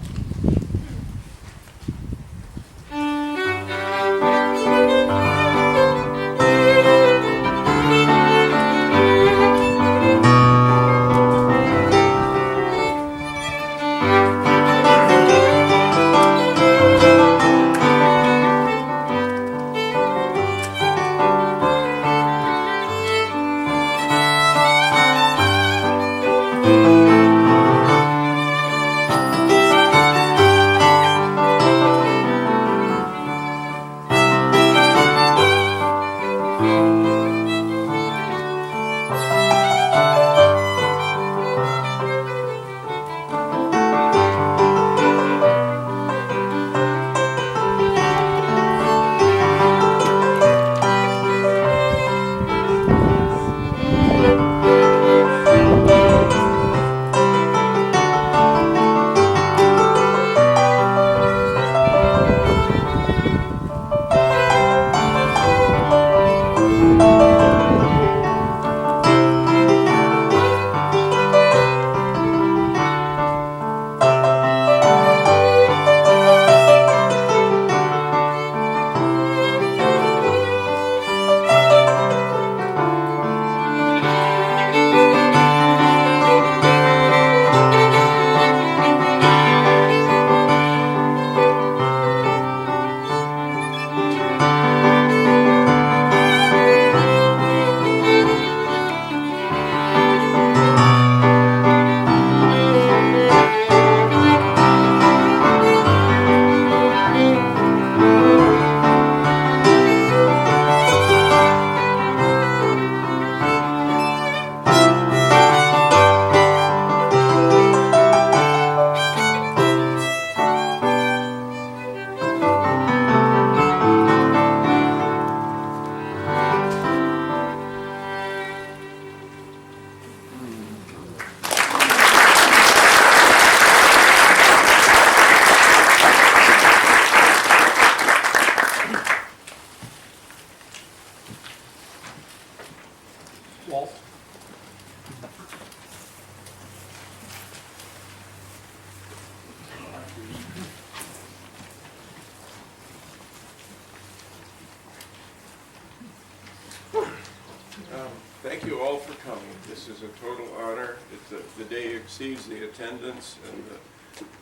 thank you all for coming. This is a total honor. The day exceeds the attendance and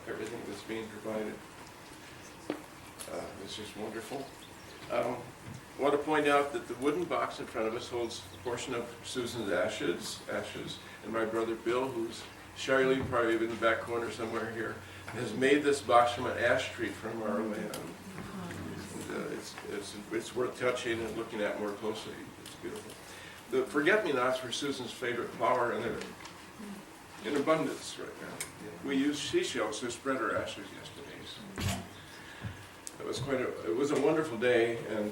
everything that's being provided. It's just wonderful. I want to point out that the wooden box in front of us holds a portion of Susan's ashes, and my brother Bill, who's Charlene, probably in the back corner somewhere here, has made this box from an ash tree from our land. It's worth touching and looking at more closely. It's beautiful. The forget-me-nots were Susan's favorite flower, and they're in abundance right now. We used seashells to spread her ashes yesterday. So it was a wonderful day, and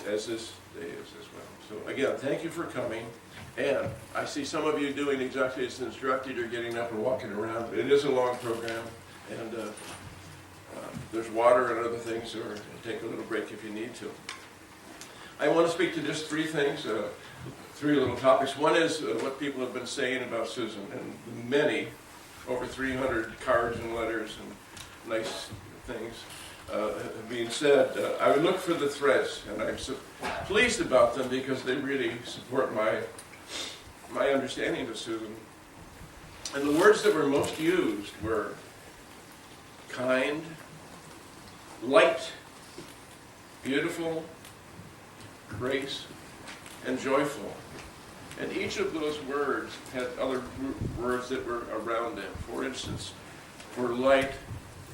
as this day is as well. So again, thank you for coming. And I see some of you doing exactly as instructed. You're getting up and walking around. It is a long program, and there's water and other things, or take a little break if you need to. I want to speak to just three things, three little topics. One is what people have been saying about Susan, and many, over 300 cards and letters and nice things being said. I would look for the threads, and I'm so pleased about them because they really support my understanding of Susan. And the words that were most used were kind, light, beautiful, grace, and joyful. And each of those words had other words that were around them. For instance, for light,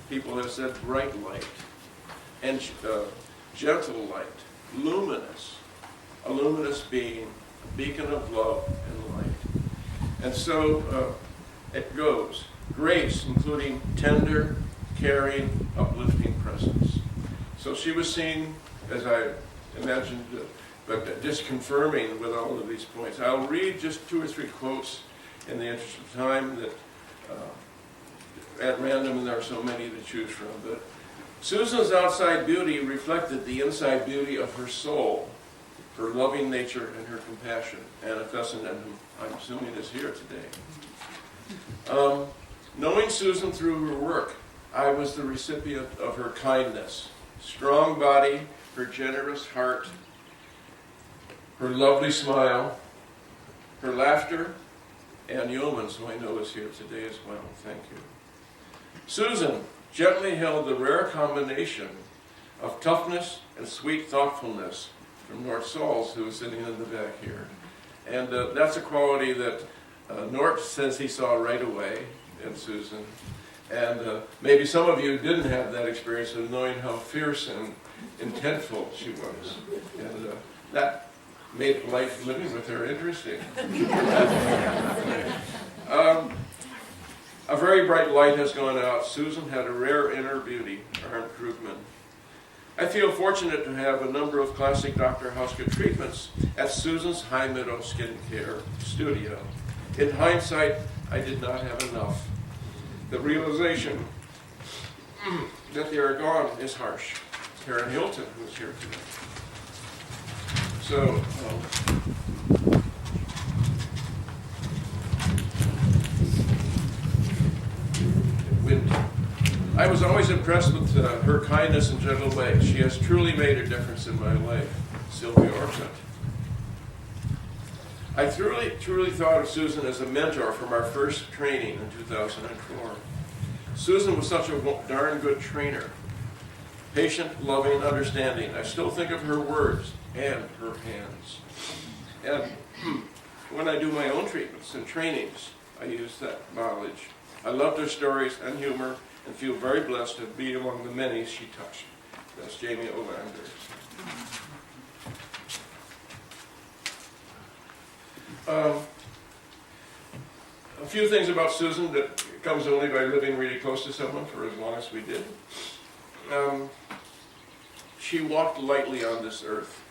people have said bright light, and gentle light, luminous, a luminous being, a beacon of love and light. And so it goes. Grace, including tender, caring, uplifting presence. So she was seen, as I imagined, but just confirming with all of these points. I'll read just 2 or 3 quotes in the interest of time that at random, and there are so many to choose from. But Susan's outside beauty reflected the inside beauty of her soul, her loving nature, and her compassion. Anna Fessenden, who I'm assuming is here today. Knowing Susan through her work, I was the recipient of her kindness, strong body, her generous heart, her lovely smile, her laughter, and Yeomans, who I know is here today as well. Thank you. Susan gently held the rare combination of toughness and sweet thoughtfulness from Nort Sauls, who is sitting in the back here. And that's a quality that Nort says he saw right away in Susan. And maybe some of you didn't have that experience of knowing how fierce and intentful she was. And that made life living with her interesting. A very bright light has gone out. Susan had a rare inner beauty, Arne Krugman. I feel fortunate to have a number of classic Dr. Hauska treatments at Susan's High Meadow Skincare studio. In hindsight, I did not have enough. The realization that they are gone is harsh. Karen Hilton, who's here today. So, I was always impressed with her kindness and gentle ways. She has truly made a difference in my life. Sylvia Orchard. I truly thought of Susan as a mentor from our first training in 2004. Susan was such a darn good trainer. Patient, loving, understanding. I still think of her words and her hands. And when I do my own treatments and trainings, I use that knowledge. I loved her stories and humor and feel very blessed to be among the many she touched. That's Jamie Olander. A few things about Susan that comes only by living really close to someone for as long as we did. She walked lightly on this earth.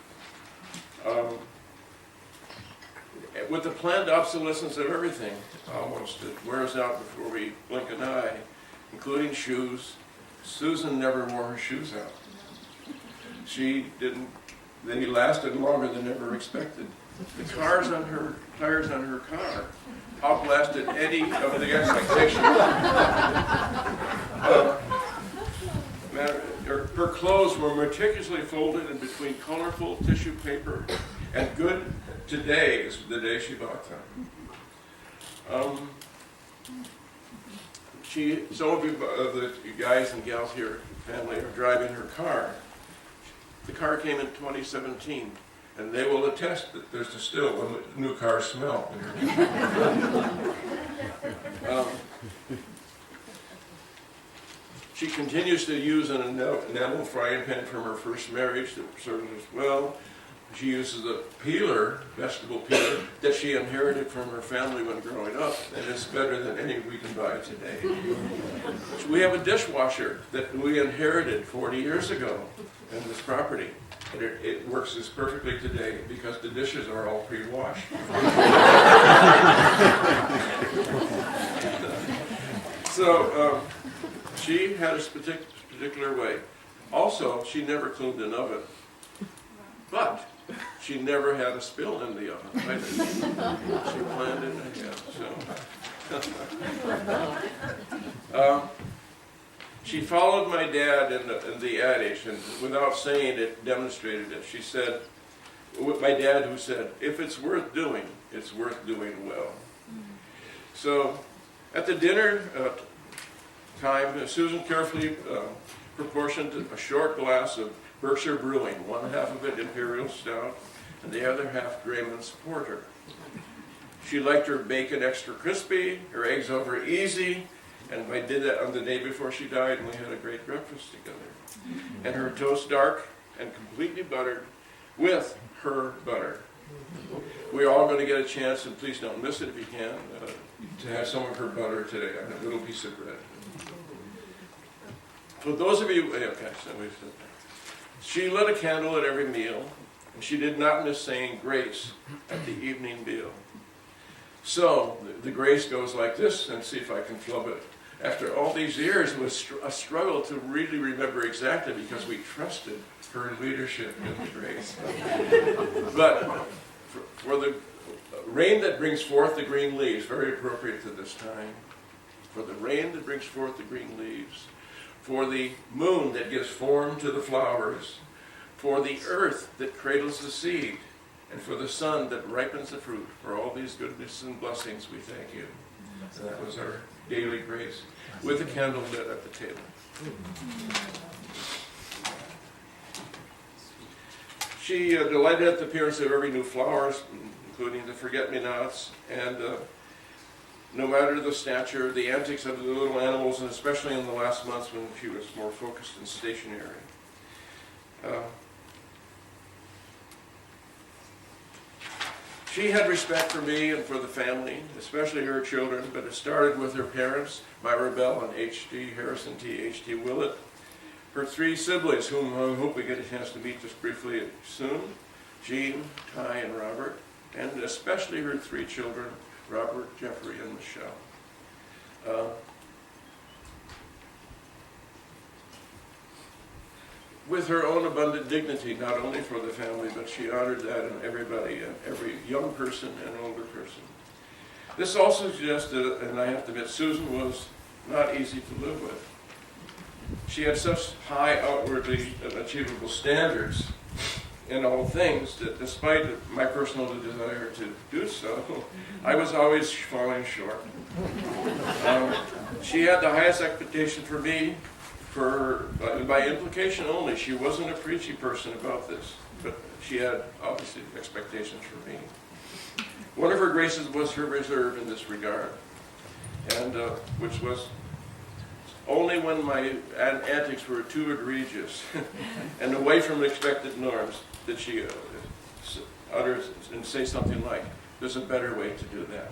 With the planned obsolescence of everything, almost, it wears out before we blink an eye, including shoes. Susan never wore her shoes out. She didn't, they lasted longer than ever expected. The tires on her car outlasted any of the expectations. Her clothes were meticulously folded in between colorful tissue paper and good today is the day she bought them. Some of you, the guys and gals here, family, are driving her car. The car came in 2017, and they will attest that there's still a new car smell. She continues to use an enamel frying pan from her first marriage that serves us well. She uses a peeler, vegetable peeler, that she inherited from her family when growing up, and it's better than any we can buy today. We have a dishwasher that we inherited 40 years ago in this property. And it works as perfectly today because the dishes are all pre-washed. So she had a particular way. Also, she never cleaned an oven. But she never had a spill in the oven. Right? She planned it ahead. So. She followed my dad in the adage, and without saying it, demonstrated it. She said, my dad who said, if it's worth doing, it's worth doing well. So at the dinner time, Susan carefully proportioned a short glass of Berkshire Brewing, one half of it Imperial Stout, and the other half Grayman's Porter. She liked her bacon extra crispy, her eggs over easy, and I did that on the day before she died, and we had a great breakfast together. And her toast dark and completely buttered with her butter. We're all going to get a chance, and please don't miss it if you can, to have some of her butter today on a little piece of bread. For those of you, okay, so she lit a candle at every meal, and she did not miss saying grace at the evening meal. So the grace goes like this, and see if I can flub it. After all these years, it was a struggle to really remember exactly because we trusted her leadership in the grace. But for the rain that brings forth the green leaves, very appropriate to this time. For the rain that brings forth the green leaves. For the moon that gives form to the flowers. For the earth that cradles the seed. And for the sun that ripens the fruit. For all these goodness and blessings, we thank you. And that was our daily grace, with a candle lit at the table. She delighted at the appearance of every new flowers, including the forget-me-nots, and no matter the stature, the antics of the little animals, and especially in the last months when she was more focused and stationary. She had respect for me and for the family, especially her children, but it started with her parents, Myra Bell and H.D. Harrison T. H.D. Willett. Her three siblings, whom I hope we get a chance to meet just briefly soon, Jean, Ty, and Robert, and especially her three children, Robert, Jeffrey, and Michelle. With her own abundant dignity, not only for the family, but she honored that in everybody, every young person and older person. This also suggested, and I have to admit, Susan was not easy to live with. She had such high outwardly achievable standards in all things that despite my personal desire to do so, I was always falling short. She had the highest expectation for me, by implication only. She wasn't a preachy person about this, but she had obviously expectations for me. One of her graces was her reserve in this regard, and which was only when my antics were too egregious and away from expected norms did she utter and say something like, "There's a better way to do that."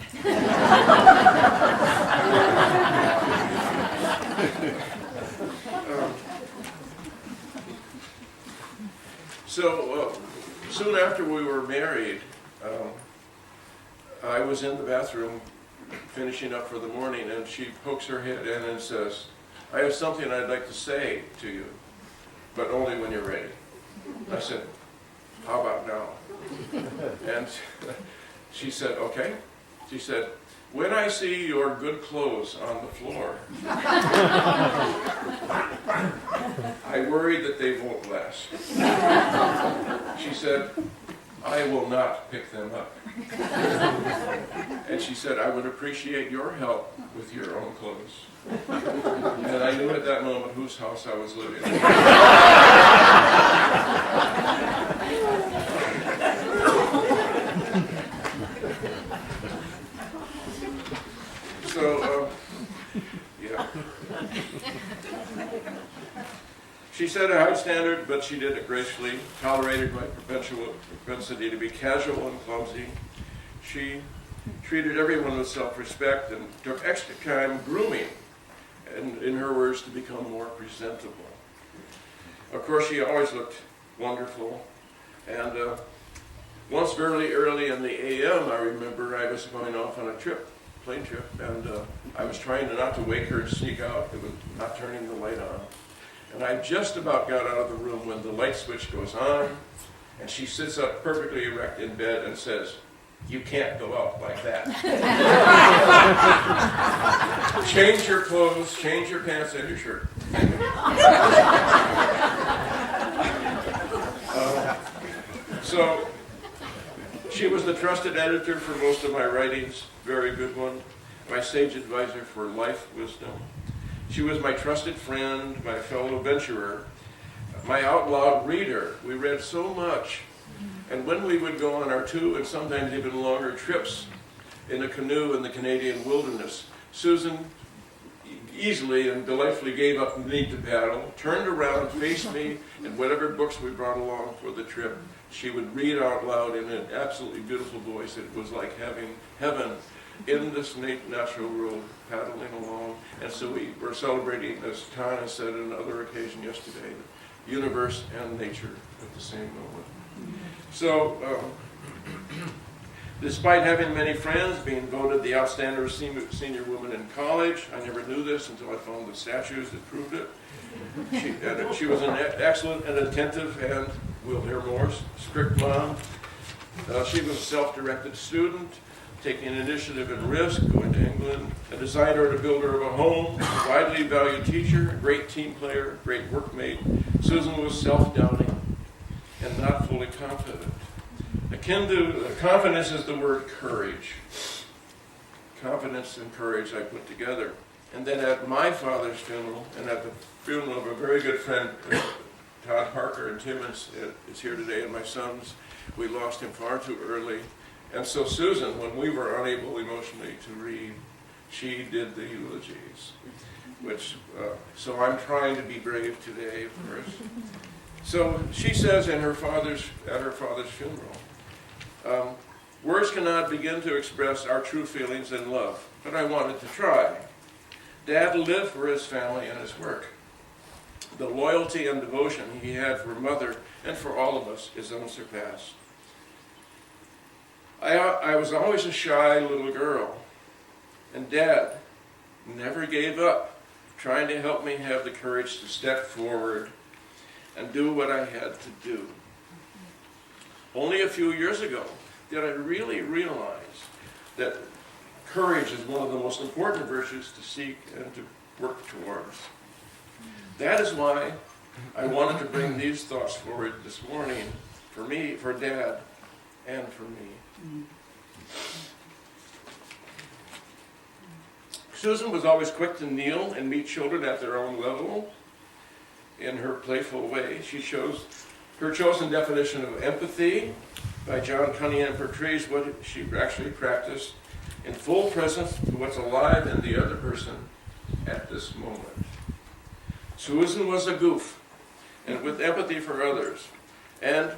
So soon after we were married, I was in the bathroom finishing up for the morning, and she pokes her head in and says, "I have something I'd like to say to you, but only when you're ready." I said, "How about now?" And she said, "Okay." She said, "When I see your good clothes on the floor, I worry that they won't last." She said, I will not pick them up. And she said, I would appreciate your help with your own clothes. And I knew at that moment whose house I was living in. So, yeah. She set a high standard, but she did it gracefully, tolerated my propensity to be casual and clumsy. She treated everyone with self-respect and took extra time grooming, and in her words, to become more presentable. Of course, she always looked wonderful, and once very early in the AM, I remember I was going off on a trip, plane trip, and I was trying not to wake her and sneak out. It was not turning the light on. And I just about got out of the room when the light switch goes on, and she sits up perfectly erect in bed and says, "You can't go out like that. Change your clothes, change your pants and your shirt." So she was the trusted editor for most of my writings, very good one, my sage advisor for life wisdom. She was my trusted friend, my fellow venturer, my out loud reader. We read so much. And when we would go on our 2 and sometimes even longer trips in a canoe in the Canadian wilderness, Susan easily and delightfully gave up the need to paddle, turned around, faced me, and whatever books we brought along for the trip, she would read out loud in an absolutely beautiful voice. It was like having heaven in this natural world, paddling along. And so we were celebrating, as Tana said on another occasion yesterday, the universe and nature at the same moment. So, despite having many friends, being voted the outstanding senior woman in college, I never knew this until I found the statues that proved it. She was an excellent and attentive, and we'll hear more, strict mom. She was a self-directed student, taking initiative and risk, going to England, a designer and a builder of a home, a widely valued teacher, a great team player, great workmate. Susan was self-doubting and not fully confident. Akin to confidence is the word courage. Confidence and courage I put together. And then at my father's funeral, and at the funeral of a very good friend, Todd Parker, and Tim is here today, and my sons, we lost him far too early. And so Susan, when we were unable emotionally to read, she did the eulogies, which, so I'm trying to be brave today, of course. So she says at her father's funeral, words cannot begin to express our true feelings and love, but I wanted to try. Dad lived for his family and his work. The loyalty and devotion he had for Mother and for all of us is unsurpassed. I was always a shy little girl, and Dad never gave up trying to help me have the courage to step forward and do what I had to do. Only a few years ago did I really realize that courage is one of the most important virtues to seek and to work towards. That is why I wanted to bring these thoughts forward this morning for me, for Dad, and for me. Susan was always quick to kneel and meet children at their own level. In her playful way, she shows her chosen definition of empathy by John Cunningham portrays what she actually practiced in full presence to what's alive in the other person at this moment. Susan was a goof, and with empathy for others, and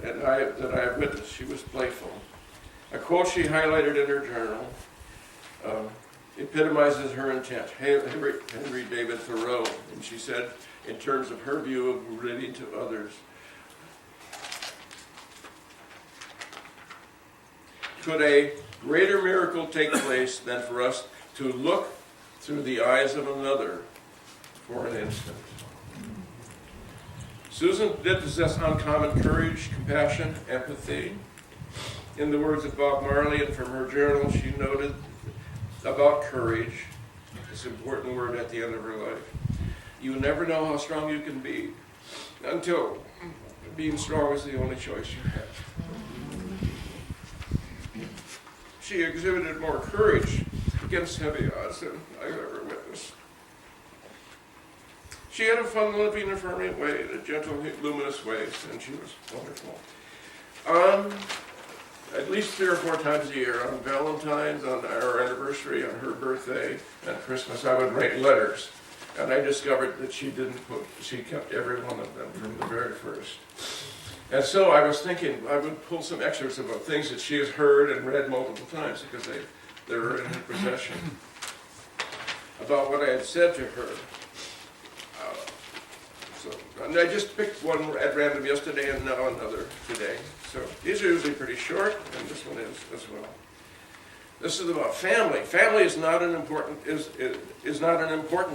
that I have witnessed, she was playful. A quote she highlighted in her journal epitomizes her intent. Henry David Thoreau, and she said, in terms of her view of relating to others, could a greater miracle take place than for us to look through the eyes of another for an instant? Susan did possess uncommon courage, compassion, empathy. In the words of Bob Marley, and from her journal, she noted about courage, this important word at the end of her life. You never know how strong you can be until being strong is the only choice you have. she exhibited more courage against heavy odds than I've ever witnessed. She had a fun-loving, affirming way, a gentle, luminous way, and she was wonderful. At least 3 or 4 times a year, on Valentine's, on our anniversary, on her birthday, and Christmas, I would write letters. And I discovered that she kept every one of them from the very first. And so I was thinking I would pull some excerpts about things that she has heard and read multiple times because they were in her possession. About what I had said to her. And I just picked one at random yesterday and now another today. So these are usually pretty short, and this one is as well. This is about family. Family is not an important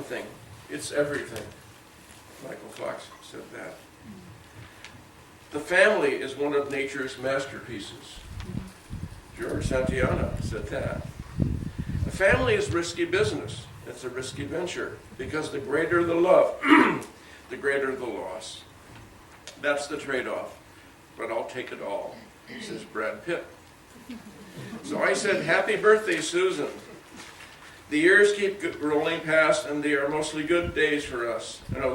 thing. It's everything. Michael Fox said that. The family is one of nature's masterpieces. George Santayana said that. A family is risky business. It's a risky venture because the greater the love, the greater the loss. That's the trade-off. But I'll take it all, says Brad Pitt. So I said, happy birthday, Susan. The years keep rolling past, and they are mostly good days for us. In a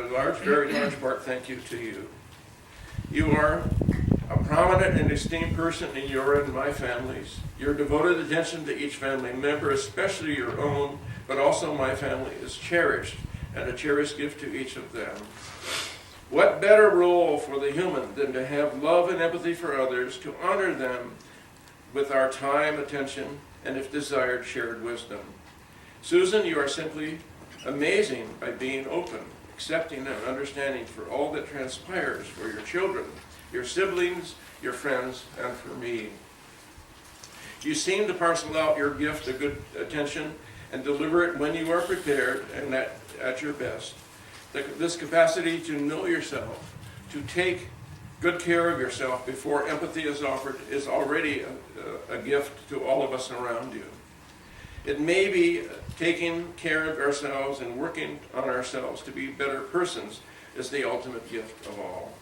very large part, thank you to you. You are a prominent and esteemed person in your and my families. Your devoted attention to each family member, especially your own, but also my family, is cherished, and a cherished gift to each of them. What better role for the human than to have love and empathy for others, to honor them with our time, attention, and if desired, shared wisdom. Susan, you are simply amazing by being open, accepting, and understanding for all that transpires for your children, your siblings, your friends, and for me. You seem to parcel out your gift of good attention and deliver it when you are prepared and at your best. This capacity to know yourself, to take good care of yourself before empathy is offered, is already a gift to all of us around you. It may be taking care of ourselves and working on ourselves to be better persons is the ultimate gift of all.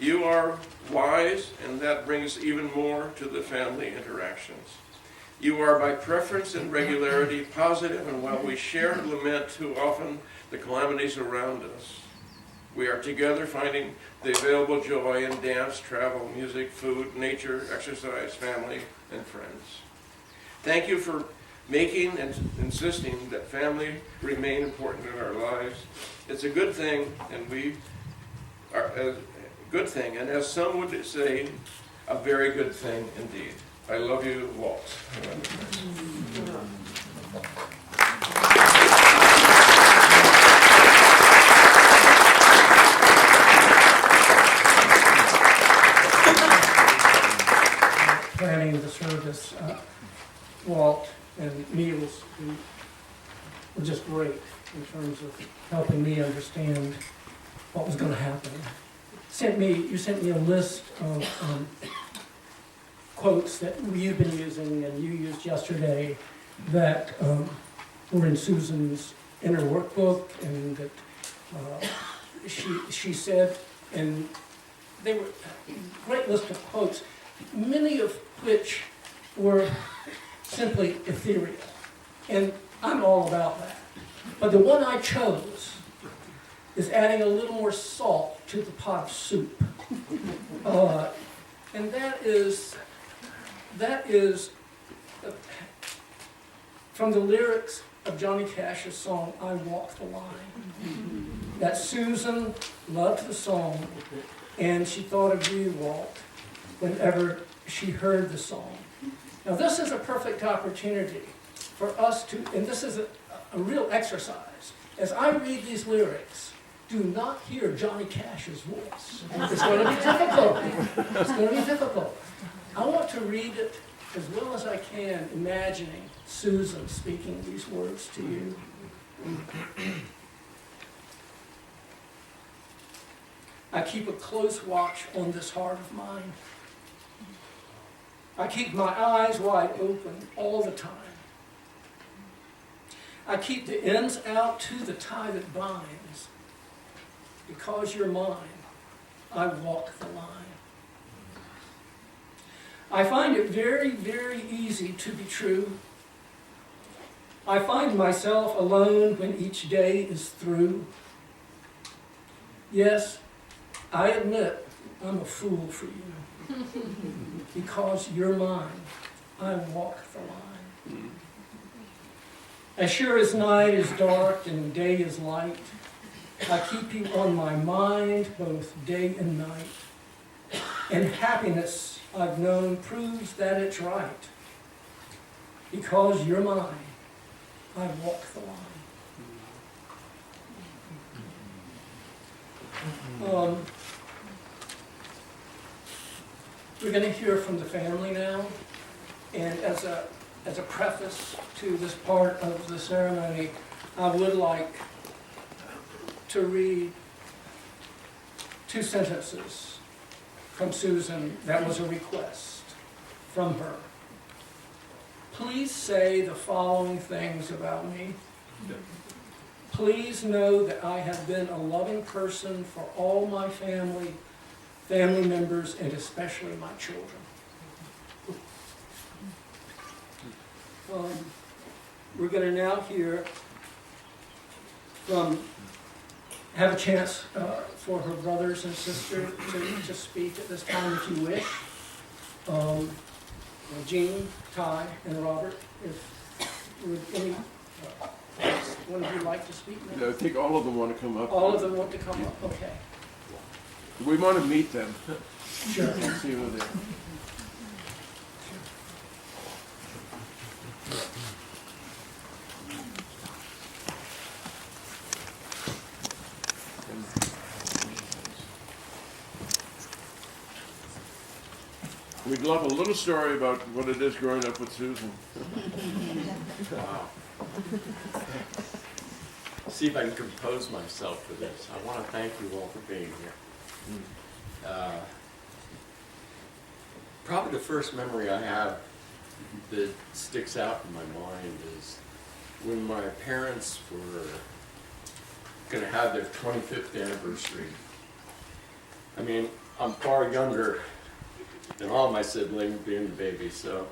You are wise, and that brings even more to the family interactions. You are by preference and regularity positive, and while we share and lament too often the calamities around us, we are together finding the available joy in dance, travel, music, food, nature, exercise, family, and friends. Thank you for making and insisting that family remain important in our lives. It's a good thing, and we are a good thing, and as some would say, a very good thing indeed. I love you, Walt. Planning the service, Walt and Niels were just great in terms of helping me understand what was going to happen. You sent me a list of quotes that you've been using and you used yesterday that were in Susan's inner workbook, and that she said, and they were a great list of quotes, many of which were simply ethereal. And I'm all about that. But the one I chose is adding a little more salt to the pot of soup. And that is from the lyrics of Johnny Cash's song, I Walk the Line. That Susan loved the song, and she thought of you, Walt, whenever she heard the song. Now this is a perfect opportunity for us to, and this is a real exercise. As I read these lyrics, do not hear Johnny Cash's voice. It's going to be difficult. It's going to be difficult. I want to read it as well as I can, imagining Susan speaking these words to you. I keep a close watch on this heart of mine. I keep my eyes wide open all the time. I keep the ends out to the tie that binds. Because you're mine, I walk the line. I find it very, very easy to be true. I find myself alone when each day is through. Yes, I admit I'm a fool for you. Because you're mine, I walk the line. As sure as night is dark and day is light, I keep you on my mind both day and night. And happiness I've known proves that it's right. Because you're mine, I walk the line. We're going to hear from the family now, and as a preface to this part of the ceremony, I would like to read 2 sentences from Susan that was a request from her. Please say the following things about me. Please know that I have been a loving person for all my family members, and especially my children. We're going to now hear have a chance for her brothers and sister to speak at this time if you wish. Jean, Ty, and Robert, if would any one of you like to speak now? I think all of them want to come up. All of them want to come up, okay. We want to meet them. Sure. See who they are. We'd love a little story about what it is growing up with Susan. Wow. See if I can compose myself for this. I want to thank you all for being here. Probably the first memory I have that sticks out in my mind is when my parents were going to have their 25th anniversary. I mean, I'm far younger than all my siblings, being the baby, so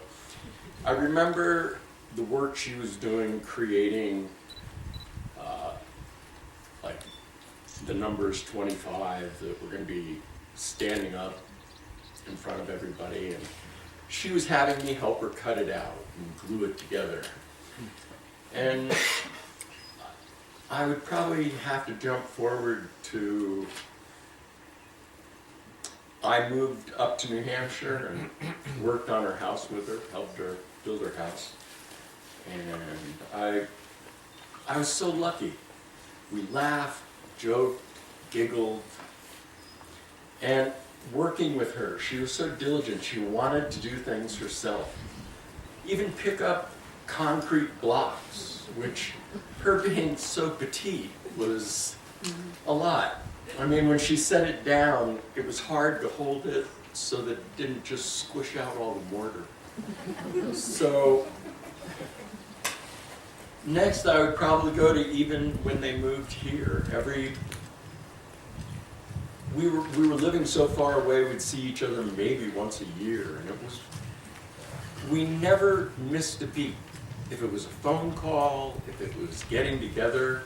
I remember the work she was doing creating like the numbers 25 that were going to be standing up in front of everybody, and she was having me help her cut it out and glue it together. And I would probably have to jump forward to I moved up to New Hampshire and worked on her house with her, helped her build her house. And I was so lucky. We laughed, joked, giggled. And working with her, she was so diligent. She wanted to do things herself. Even pick up concrete blocks, which her being so petite was a lot. I mean, when she set it down, it was hard to hold it so that it didn't just squish out all the mortar. So next I would probably go to even when they moved here. We were living so far away, we'd see each other maybe once a year, and we never missed a beat. If it was a phone call, if it was getting together,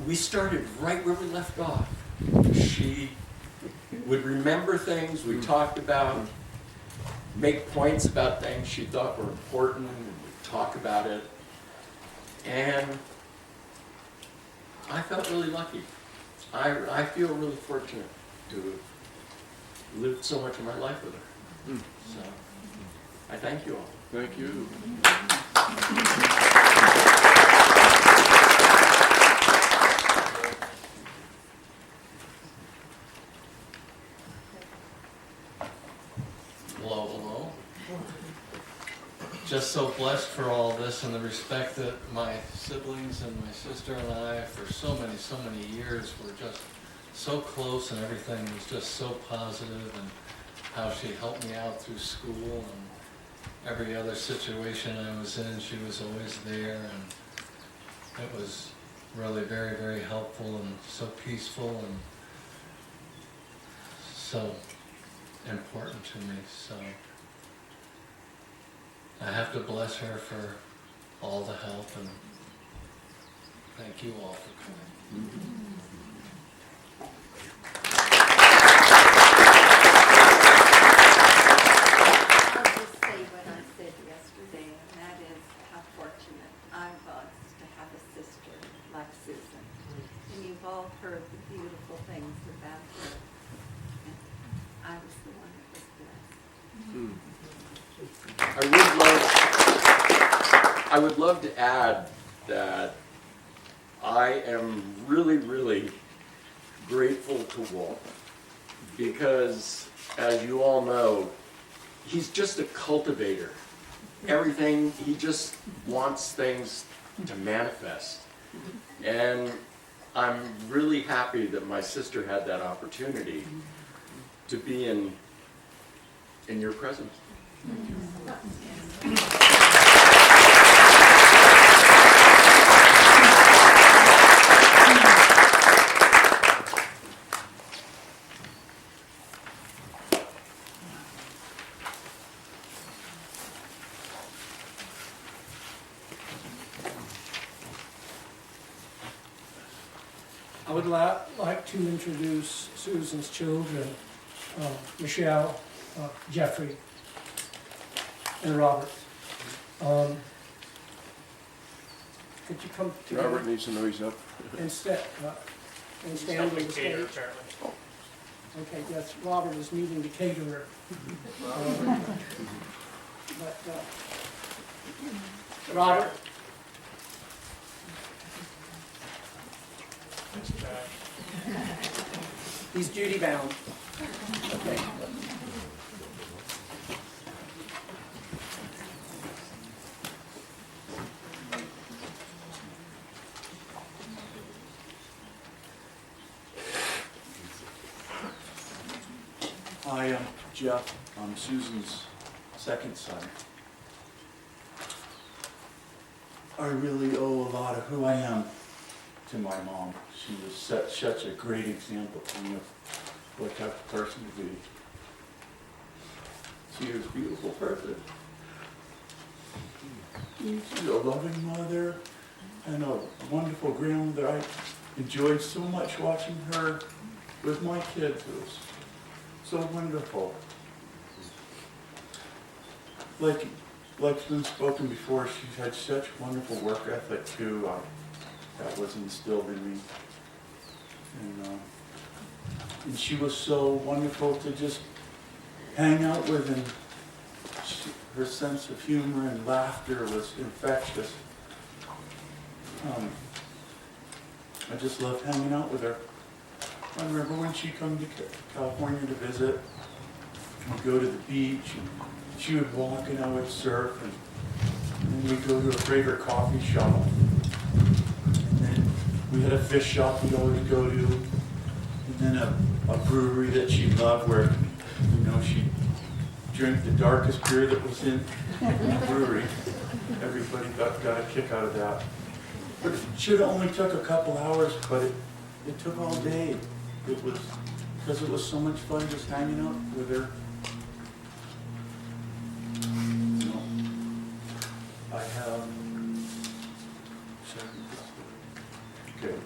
we started right where we left off. She would remember things we talked about, make points about things she thought were important, and we'd talk about it. And I felt really lucky. I feel really fortunate to have lived so much of my life with her. So I thank you all. Thank you. Hello, hello. Just so blessed for all this and the respect that my siblings and my sister and I, for so many years, were just so close, and everything was just so positive, and how she helped me out through school and every other situation I was in, she was always there, and it was really very, very helpful and so peaceful and so important to me. So I have to bless her for all the help, and thank you all for coming. I'll just say what I said yesterday, and that is how fortunate I was to have a sister like Susan. And you've all heard the beautiful things about her. And I was the one that was blessed. I would love to add that I am really, really grateful to Walt because, as you all know, he's just a cultivator. Everything, he just wants things to manifest. And I'm really happy that my sister had that opportunity to be in your presence. I would like to introduce Susan's children, Michelle, Jeffrey, and Robert. Could you come together? Robert needs to know he's up. And stand on the Helping stage. cater, apparently. Okay, yes, Robert is meeting the caterer. Robert, he's duty bound. Okay. Hi, I'm Jeff. I'm Susan's second son. I really owe a lot of who I am to my mom. She was such a great example to me of what type of person to be. She was a beautiful person. She's a loving mother and a wonderful grandmother. I enjoyed so much watching her with my kids. It was so wonderful. Like been spoken before, she had such wonderful work ethic too. That was instilled in me. And she was so wonderful to just hang out with, and her sense of humor and laughter was infectious. I just loved hanging out with her. I remember when she come to California to visit, we'd go to the beach, and she would walk and I would surf, and then we'd go to her favorite coffee shop. And then we had a fish shop we'd always go to, and then a brewery that she loved where, she'd drink the darkest beer that was in the brewery. Everybody got a kick out of that. But it should have only took a couple hours, but it took all day. It was because it was so much fun just hanging out with her.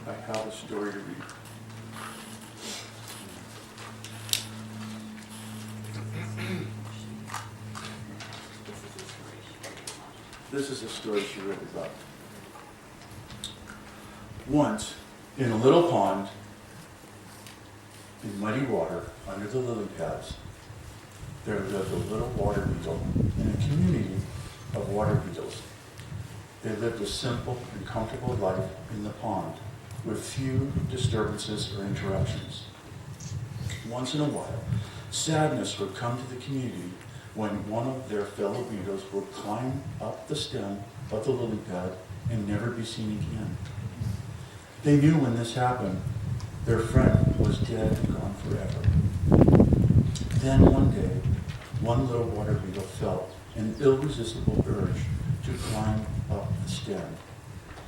I have a story to read. This is a story she wrote about. Once, in a little pond, in muddy water, under the lily pads, there lived a little water beetle in a community of water beetles. They lived a simple and comfortable life in the pond, with few disturbances or interruptions. Once in a while, sadness would come to the community when one of their fellow beetles would climb up the stem of the lily pad and never be seen again. They knew when this happened, their friend was dead and gone forever. Then one day, one little water beetle felt an irresistible urge to climb up the stem.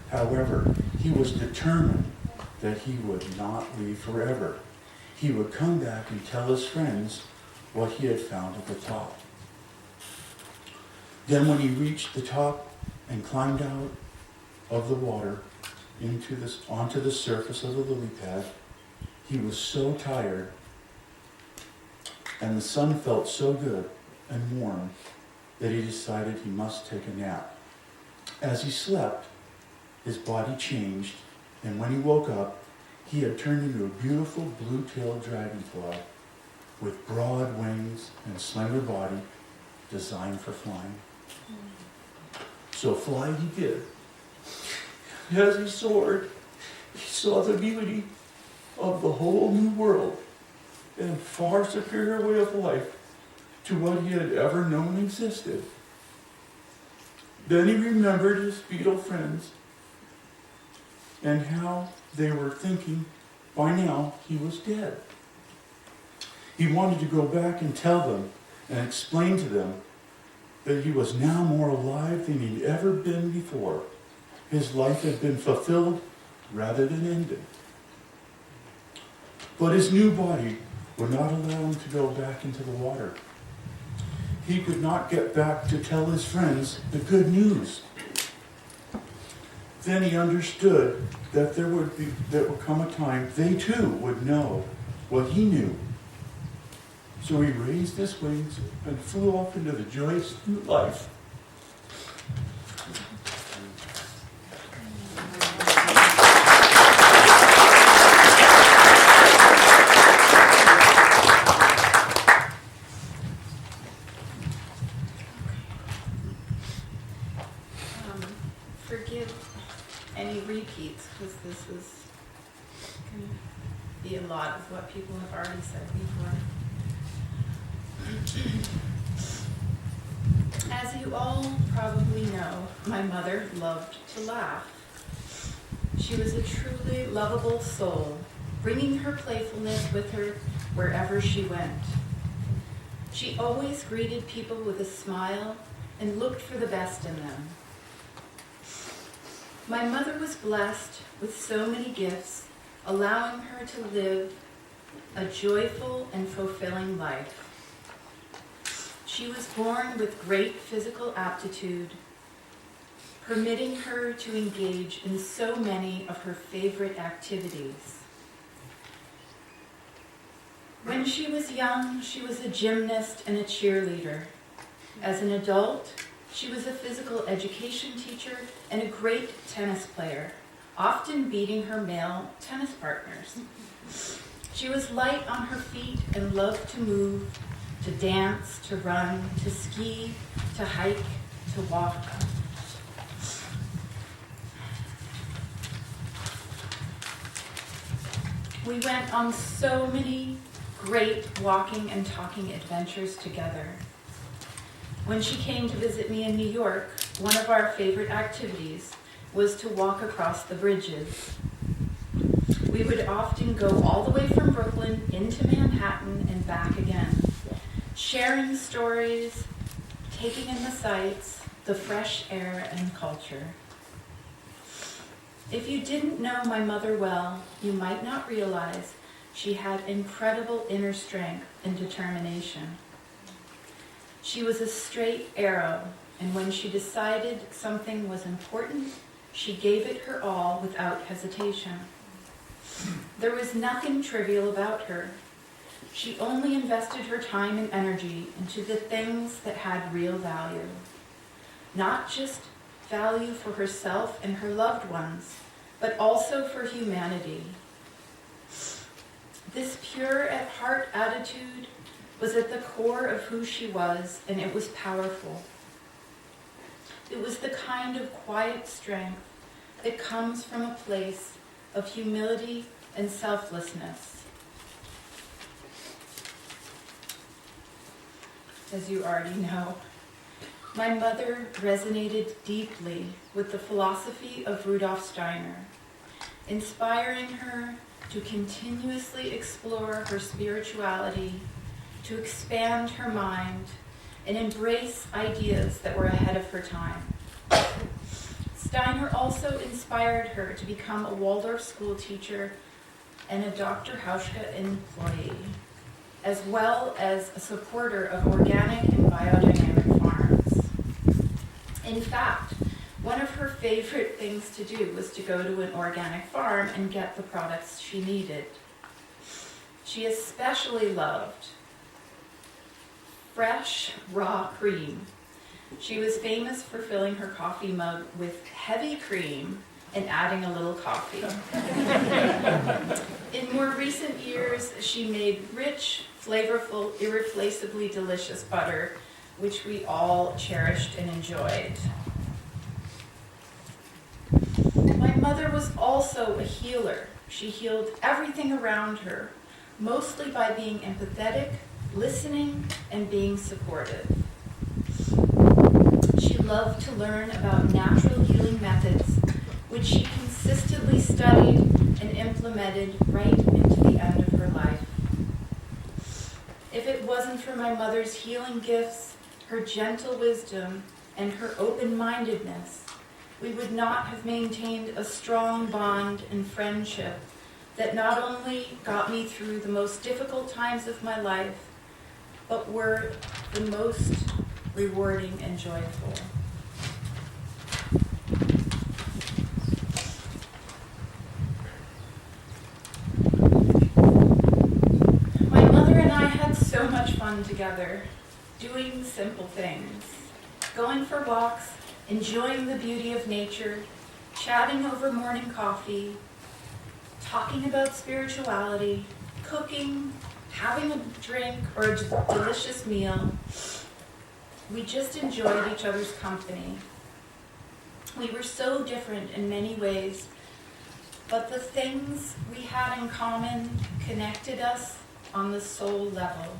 However, he was determined that he would not leave forever. He would come back and tell his friends what he had found at the top. Then when he reached the top and climbed out of the water onto the surface of the lily pad, he was so tired, and the sun felt so good and warm that he decided he must take a nap. As he slept, his body changed, and when he woke up, he had turned into a beautiful blue-tailed dragonfly with broad wings and slender body designed for flying. So fly he did. As he soared, he saw the beauty of the whole new world and far superior way of life to what he had ever known existed. Then he remembered his beetle friends and how they were thinking by now he was dead. He wanted to go back and tell them and explain to them that he was now more alive than he'd ever been before. His life had been fulfilled rather than ended. But his new body would not allow him to go back into the water. He could not get back to tell his friends the good news. Then he understood that there would come a time they too would know what he knew. So he raised his wings and flew off into the joyous new life. Forgive any repeats, because this is going to be a lot of what people have already said before. As you all probably know, my mother loved to laugh. She was a truly lovable soul, bringing her playfulness with her wherever she went. She always greeted people with a smile and looked for the best in them. My mother was blessed with so many gifts, allowing her to live a joyful and fulfilling life. She was born with great physical aptitude, permitting her to engage in so many of her favorite activities. When she was young, she was a gymnast and a cheerleader. As an adult, she was a physical education teacher and a great tennis player, often beating her male tennis partners. She was light on her feet and loved to move, to dance, to run, to ski, to hike, to walk. We went on so many great walking and talking adventures together. When she came to visit me in New York, one of our favorite activities was to walk across the bridges. We would often go all the way from Brooklyn into Manhattan and back again, sharing stories, taking in the sights, the fresh air and culture. If you didn't know my mother well, you might not realize she had incredible inner strength and determination. She was a straight arrow, and when she decided something was important, she gave it her all without hesitation. There was nothing trivial about her. She only invested her time and energy into the things that had real value. Not just value for herself and her loved ones, but also for humanity. This pure at heart attitude was at the core of who she was, and it was powerful. It was the kind of quiet strength that comes from a place of humility and selflessness. As you already know, my mother resonated deeply with the philosophy of Rudolf Steiner, inspiring her to continuously explore her spirituality, to expand her mind, and embrace ideas that were ahead of her time. Steiner also inspired her to become a Waldorf school teacher and a Dr. Hauschka employee, as well as a supporter of organic and biodynamic farms. In fact, one of her favorite things to do was to go to an organic farm and get the products she needed. She especially loved fresh, raw cream. She was famous for filling her coffee mug with heavy cream and adding a little coffee. In more recent years, she made rich, flavorful, irreplaceably delicious butter, which we all cherished and enjoyed. My mother was also a healer. She healed everything around her, mostly by being empathetic, listening, and being supportive. She loved to learn about natural healing methods, which she consistently studied and implemented right into the end of her life. If it wasn't for my mother's healing gifts, her gentle wisdom, and her open-mindedness, we would not have maintained a strong bond and friendship that not only got me through the most difficult times of my life, but were the most rewarding and joyful. My mother and I had so much fun together, doing simple things, going for walks, enjoying the beauty of nature, chatting over morning coffee, talking about spirituality, cooking, having a drink or a delicious meal. We just enjoyed each other's company. We were so different in many ways, but the things we had in common connected us on the soul level.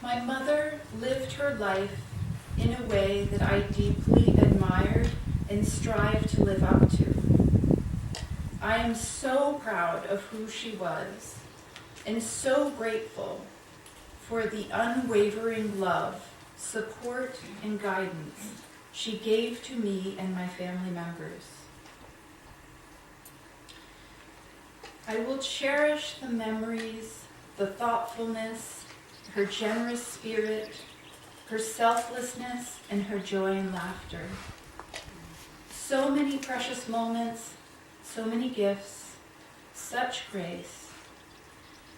My mother lived her life in a way that I deeply admired and strive to live up to. I am so proud of who she was and so grateful for the unwavering love, support, and guidance she gave to me and my family members. I will cherish the memories, the thoughtfulness, her generous spirit, her selflessness, and her joy and laughter. So many precious moments, so many gifts, such grace.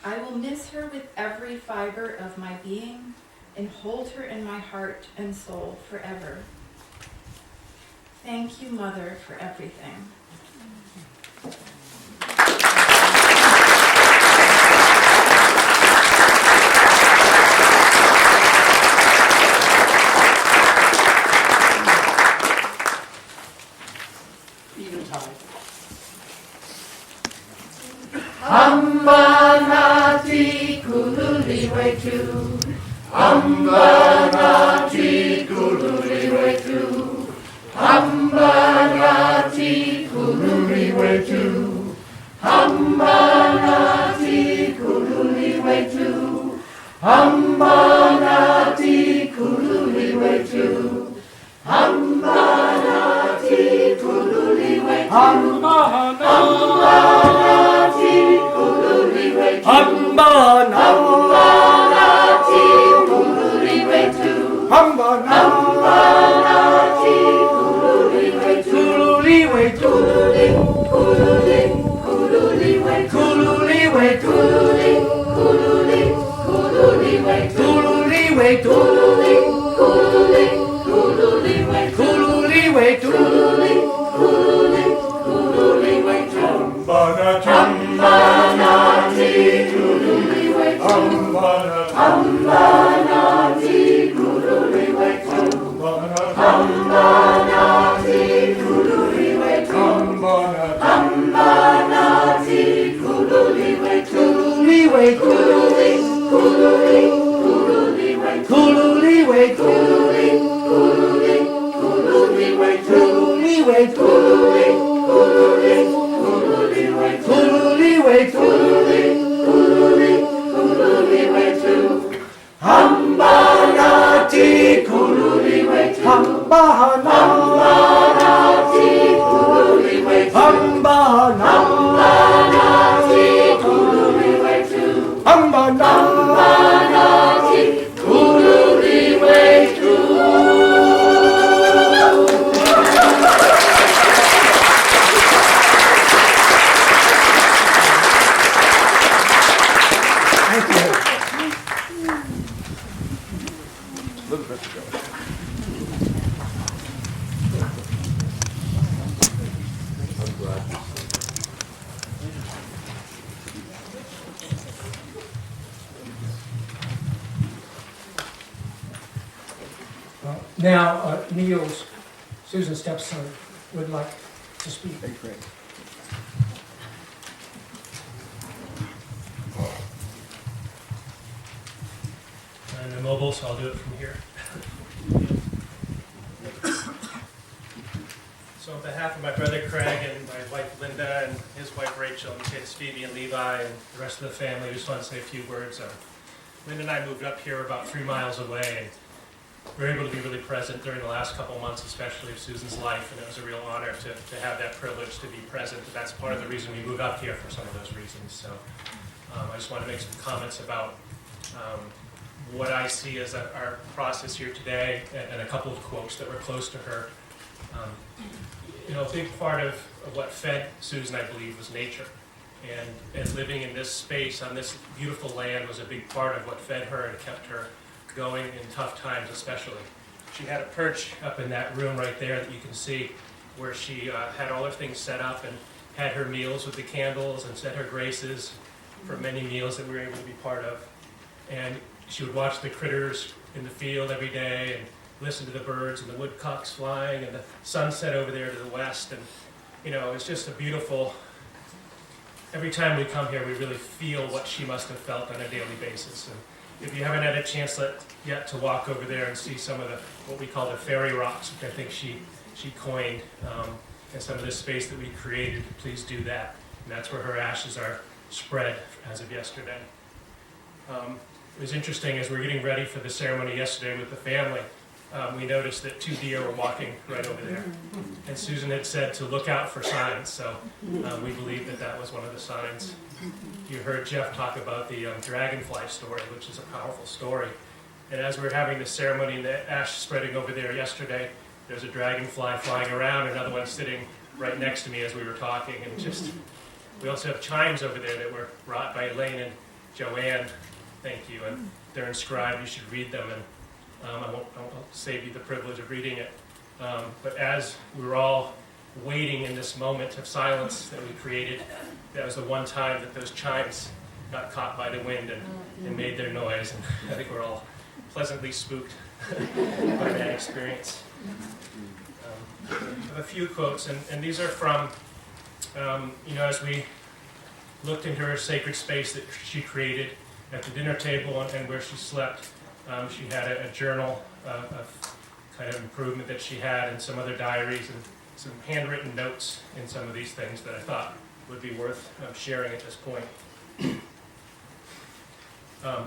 I will miss her with every fiber of my being and hold her in my heart and soul forever. Thank you, Mother, for everything. Ambanati kululiwetu, Ambanati kululiwetu, Ambanati kululiwetu, Ambanati kululiwetu, Ambanati kululiwetu, Ambanati kululiwetu, Ambanati kululiwetu, Ambanati kululiwetu, Ambanati kululiwetu, kululiwetu, kululiwetu, kululiwetu, kululiwetu, kululiwetu, kululiwetu, Ambanati kululiwetu, Ambanati kululiwetu, Ambanati kululiwetu, Ambanati kululiwetu, kululiwetu, kululiwetu, kululiwetu, kululiwetu, Ambanati kululiwetu, Ambanati kululiwetu, Ambanati kululiwetu, Ambanati kululiwetu. Now, Niels, Susan's stepson, would like to speak. I'm immobile, so I'll do it from here. So on behalf of my brother Craig and my wife Linda and his wife Rachel and kids Phoebe and Levi and the rest of the family, I just want to say a few words. Linda and I moved up here about 3 miles away, and we were able to be really present during the last couple of months, especially of Susan's life, and it was a real honor to have that privilege to be present. And that's part of the reason we moved up here, for some of those reasons. So I just want to make some comments about what I see as our process here today, and a couple of quotes that were close to her. A big part of what fed Susan, I believe, was nature. And living in this space, on this beautiful land, was a big part of what fed her and kept her going in tough times especially. She had a perch up in that room right there that you can see, where she had all her things set up and had her meals with the candles and said her graces for many meals that we were able to be part of. And she would watch the critters in the field every day and listen to the birds and the woodcocks flying and the sunset over there to the west. And, it's just a beautiful, every time we come here, we really feel what she must have felt on a daily basis. And if you haven't had a chance yet to walk over there and see some of what we call the fairy rocks, which I think she coined, and some of this space that we created, please do that. And that's where her ashes are spread as of yesterday. It was interesting, as we were getting ready for the ceremony yesterday with the family, we noticed that 2 deer were walking right over there. And Susan had said to look out for signs, so we believe that was one of the signs. You heard Jeff talk about the dragonfly story, which is a powerful story. And as we were having the ceremony and the ash spreading over there yesterday, there's a dragonfly flying around, another one sitting right next to me as we were talking. And we also have chimes over there that were brought by Elaine and Joanne. Thank you. And they're inscribed. You should read them. And I won't save you the privilege of reading it. But as we were all waiting in this moment of silence that we created, that was the one time that those chimes got caught by the wind and made their noise. And I think we're all pleasantly spooked by that experience. I have a few quotes, and these are from, as we looked into her sacred space that she created at the dinner table and where she slept. She had a journal of kind of improvement that she had, and some other diaries and some handwritten notes in some of these things that I thought would be worth sharing at this point.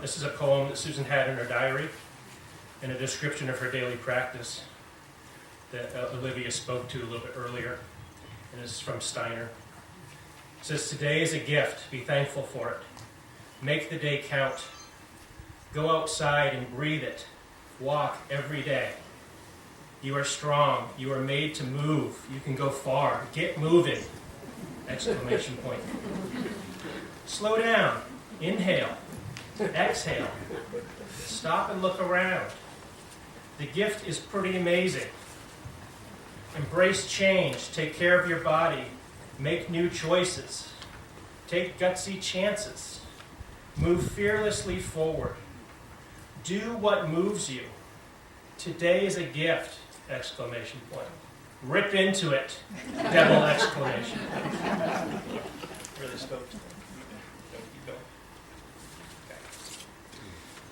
This is a poem that Susan had in her diary, and a description of her daily practice that Olivia spoke to a little bit earlier, and this is from Steiner. It says, "Today is a gift. Be thankful for it. Make the day count. Go outside and breathe it. Walk every day. You are strong. You are made to move. You can go far. Get moving!" Exclamation point. Slow down. Inhale. Exhale. Stop and look around. The gift is pretty amazing. Embrace change. Take care of your body. Make new choices. Take gutsy chances. Move fearlessly forward. Do what moves you. Today is a gift! Exclamation point. Rip into it! Devil! Exclamation. Really spoke to me. Keep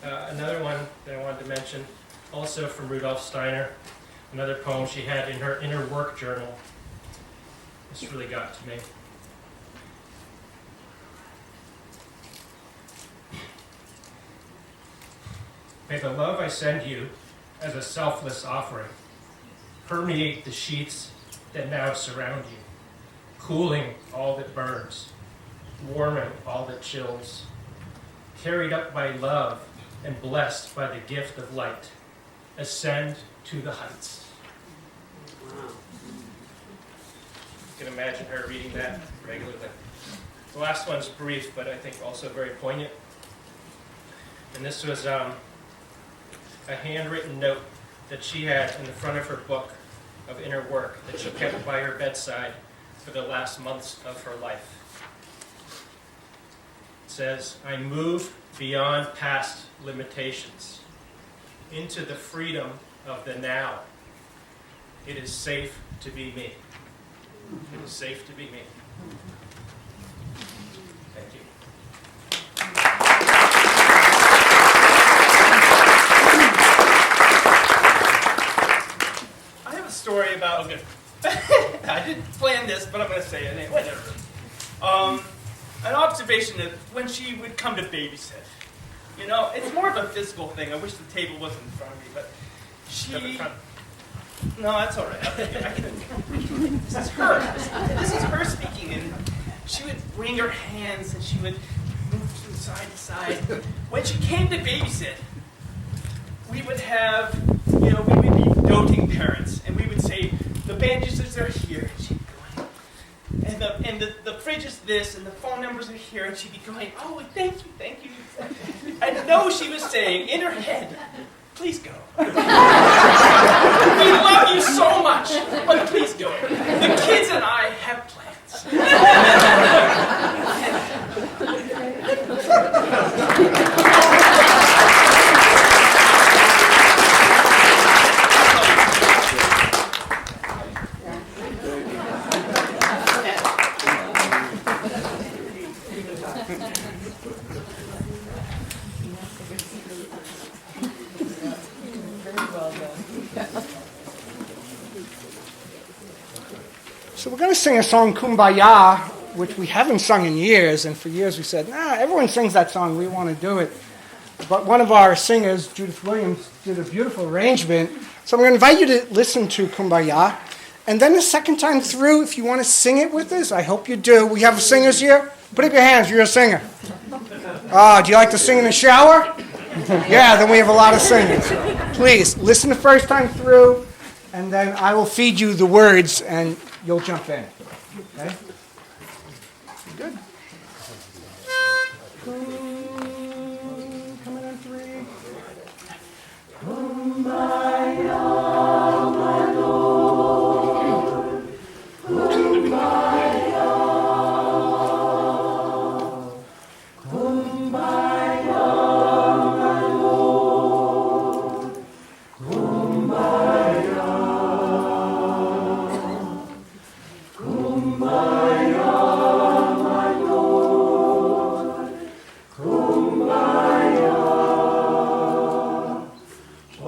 going. Another one that I wanted to mention, also from Rudolf Steiner, another poem she had in her inner work journal. This really got to me. May the love I send you as a selfless offering permeate the sheets that now surround you, cooling all that burns, warming all that chills, carried up by love and blessed by the gift of light, ascend to the heights. Wow. You can imagine her reading that regularly. The last one's brief, but I think also very poignant. And this was a handwritten note that she had in the front of her book of inner work that she kept by her bedside for the last months of her life. It says, "I move beyond past limitations into the freedom of the now. It is safe to be me. It is safe to be me. Thank you. I have a story about, okay, I didn't plan this, but I'm going to say it anyway, whatever. An observation that when she would come to babysit, you know, it's more of a physical thing. I wish the table wasn't in front of me, but she... No, that's all right. This is her. This is her speaking, and she would wring her hands, and she would move from side to side. When she came to babysit, we would have, you know, we would be doting parents, and we would say, the bandages are here, and she'd be going, and the fridge is this, and the phone numbers are here, and she'd be going, oh, thank you, thank you. I know she was saying in her head, please go. We love you so much, but please go. The kids and I have plans. So we're going to sing a song, Kumbaya, which we haven't sung in years, and for years we said, nah, everyone sings that song, we want to do it. But one of our singers, Judith Williams, did a beautiful arrangement, so I'm going to invite you to listen to Kumbaya, and then the second time through, if you want to sing it with us, I hope you do. We have singers here? Put up your hands, you're a singer. Do you like to sing in the shower? Yeah, then we have a lot of singers. Please, listen the first time through, and then I will feed you the words, and you'll jump in. Okay? Good. Coming in 3. Kumbaya, my Lord. Kumbaya. Kumbaya, my Lord. Kumbaya. Kumbaya, my Lord, Kumbaya, oh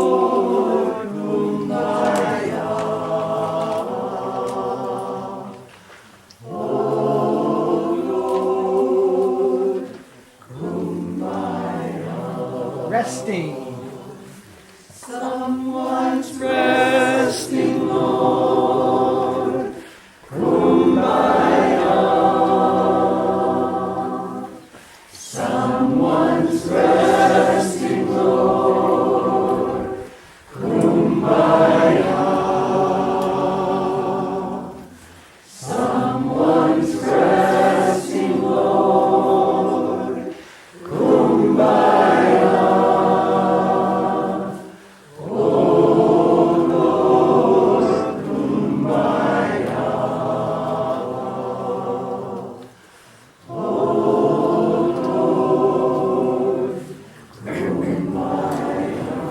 Lord, Kumbaya, oh Lord, Kumbaya. Resting. Someone's resting, Lord. Kumbaya. Someone's resting, Lord. Kumbaya. Someone's resting, Lord. Kumbaya.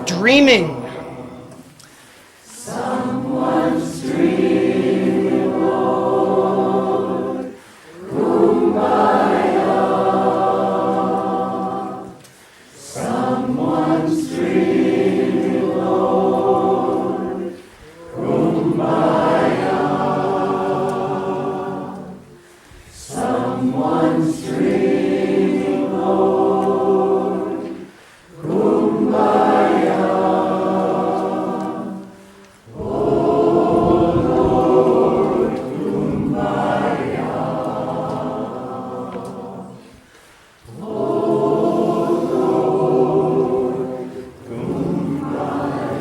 Dreaming. Someone's dreaming, Lord. Kumbaya. Someone's dreaming, Lord. Kumbaya. Someone's dreaming, Lord. Kumbaya.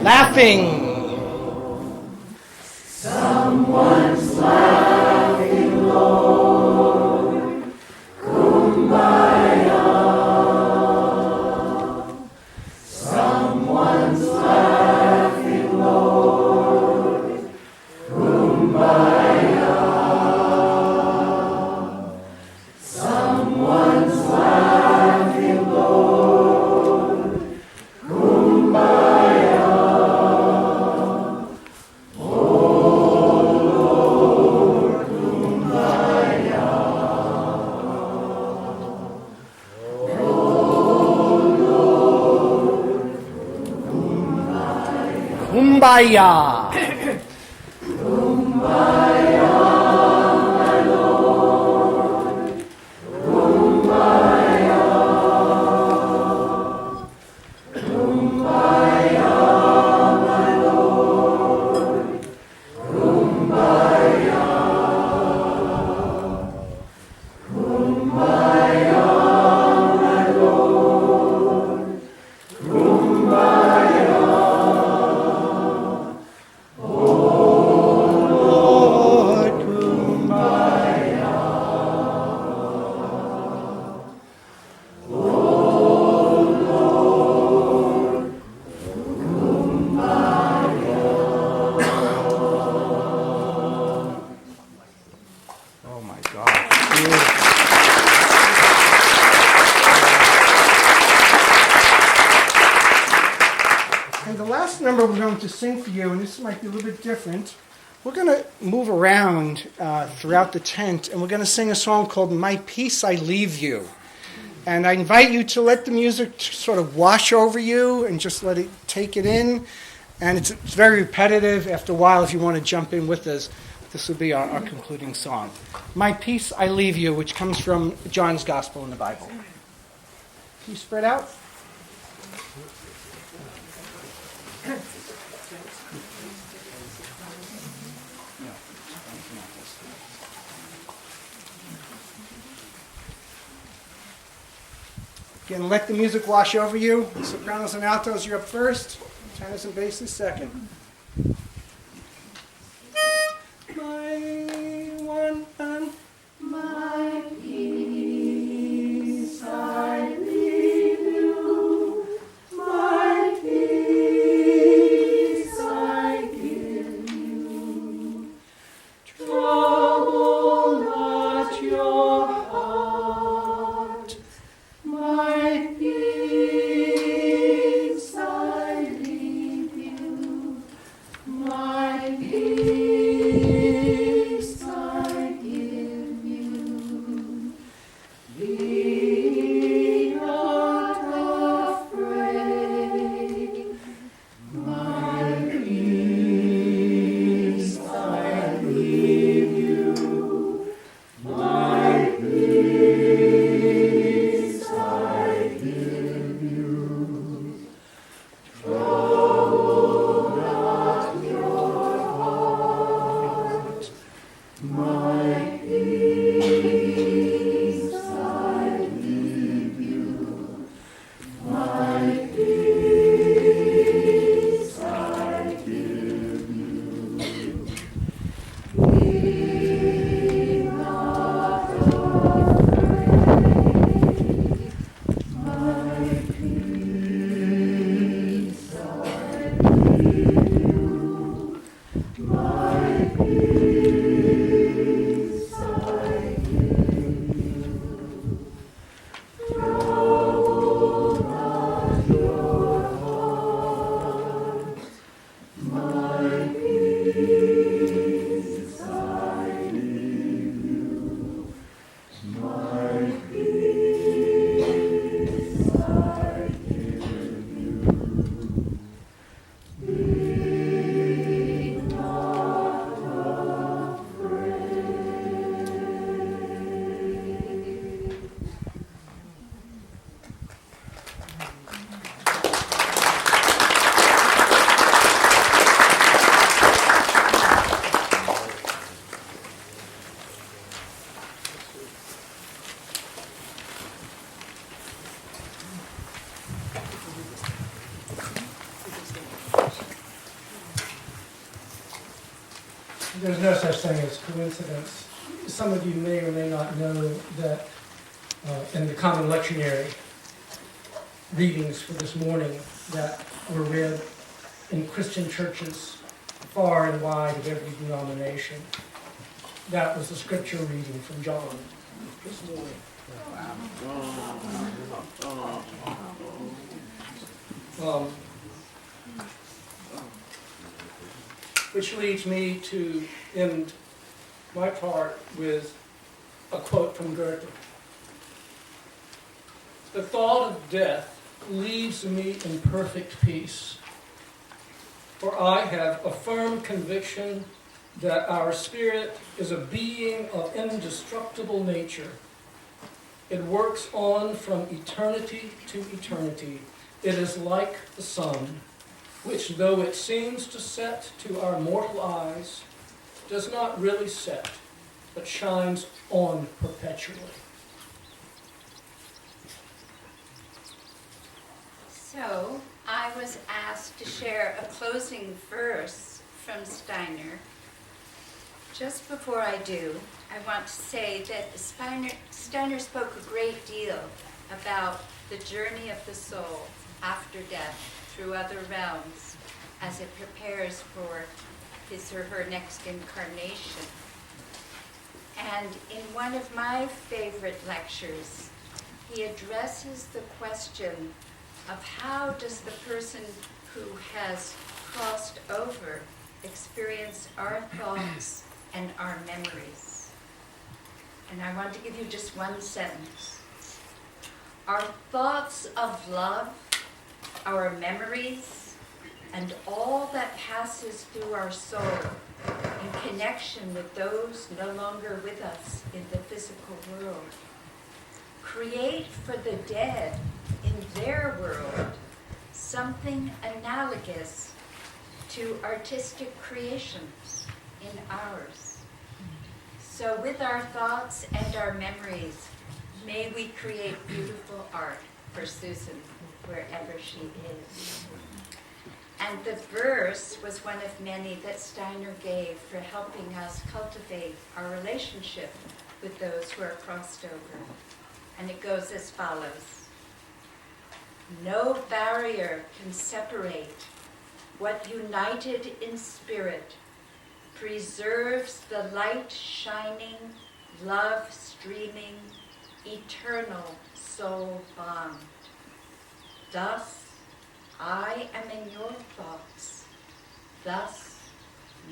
Laughing. Someone's laughing, Lord. Kumbaya. Someone's laughing, Lord. Kumbaya. Someone's laughing, Lord. Kumbaya. Kumbaya. Oh my God. And the last number we're going to sing for you, and this might be a little bit different, we're going to move around throughout the tent, and we're going to sing a song called My Peace I Leave You. And I invite you to let the music sort of wash over you and just let it take it in. And it's very repetitive. After a while, if you want to jump in with us, this will be our concluding song. My Peace I Leave You, which comes from John's Gospel in the Bible. Can you spread out? Again, let the music wash over you. Sopranos and altos, you're up first. Tenors and basses second. My one and My peace I leave you, my peace I give you. Trouble not your heart, my peace I leave you, my peace I give you. Be not afraid, my peace I leave you, my peace I give you. Trouble not your heart, my peace I leave you, my peace I give you. Be not afraid, my peace I give you, my peace I give you. Trouble not your heart, my peace I give you, my peace I give you. Be not afraid. There's no such thing as coincidence. Some of you may or may not know that in the common lectionary readings for this morning that were read in Christian churches far and wide of every denomination, that was the scripture reading from John this morning. Which leads me to end my part with a quote from Goethe. The thought of death leaves me in perfect peace. For I have a firm conviction that our spirit is a being of indestructible nature. It works on from eternity to eternity. It is like the sun, which though it seems to set to our mortal eyes, does not really set, but shines on perpetually. So, I was asked to share a closing verse from Steiner. Just before I do, I want to say that Steiner spoke a great deal about the journey of the soul after death through other realms as it prepares for his or her next incarnation. And in one of my favorite lectures, he addresses the question of how does the person who has crossed over experience our thoughts and our memories. And I want to give you just one sentence. Our thoughts of love, our memories, and all that passes through our soul in connection with those no longer with us in the physical world create for the dead in their world something analogous to artistic creations in ours. So with our thoughts and our memories, may we create beautiful art for Susan wherever she is. And the verse was one of many that Steiner gave for helping us cultivate our relationship with those who are crossed over. And it goes as follows. No barrier can separate what united in spirit preserves the light shining, love streaming, eternal soul bond. Thus, I am in your thoughts. Thus,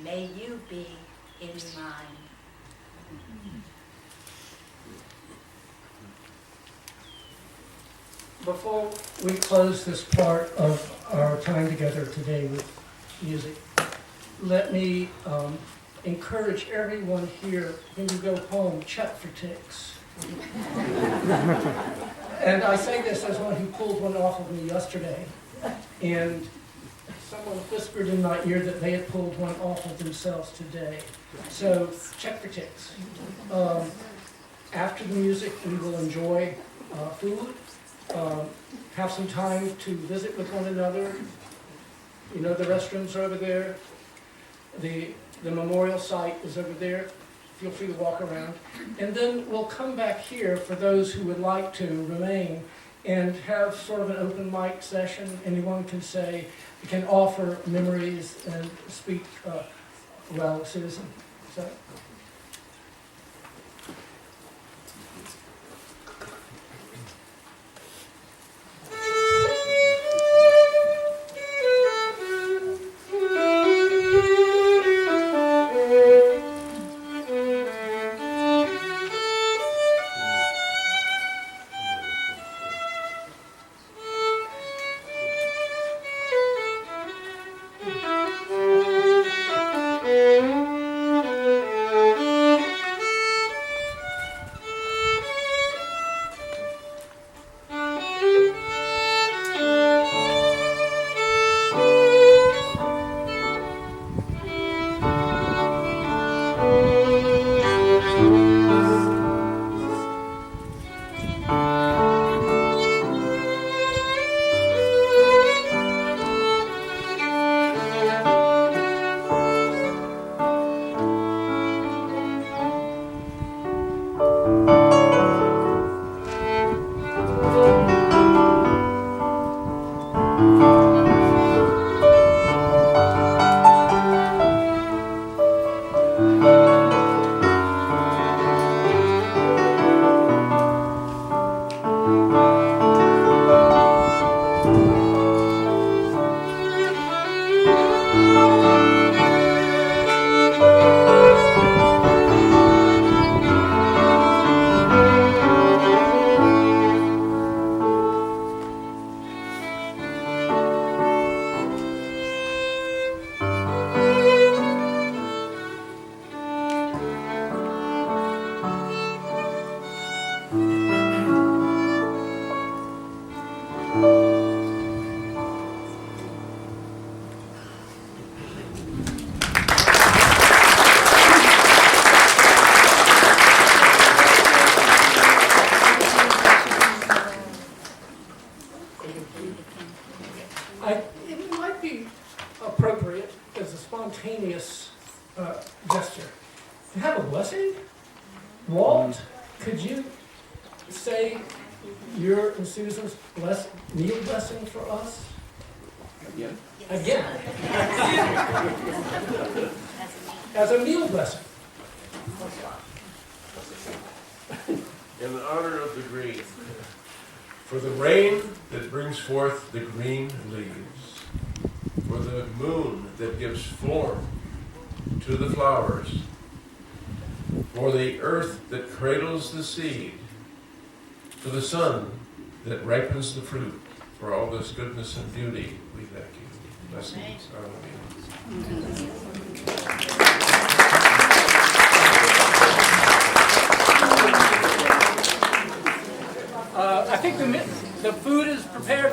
may you be in mine. Before we close this part of our time together today with music, let me encourage everyone here, when you go home, check for ticks. And I say this as one who pulled one off of me yesterday. And someone whispered in my ear that they had pulled one off of themselves today. So check for ticks. After the music, we will enjoy food, have some time to visit with one another. You know, the restrooms are over there. The memorial site is over there. Feel free to walk around. And then we'll come back here for those who would like to remain and have sort of an open mic session. Anyone can offer memories and speak well, Susan. So. to have a blessing? Walt, could you say your and Susan's meal blessing for us? Again? Again. As a meal blessing. In honor of the green, for the rain that brings forth the green leaves, for the moon that gives form to the flowers, for the earth that cradles the seed, for the sun that ripens the fruit, for all this goodness and beauty, we thank you. Blessings are on you. I think the food is prepared for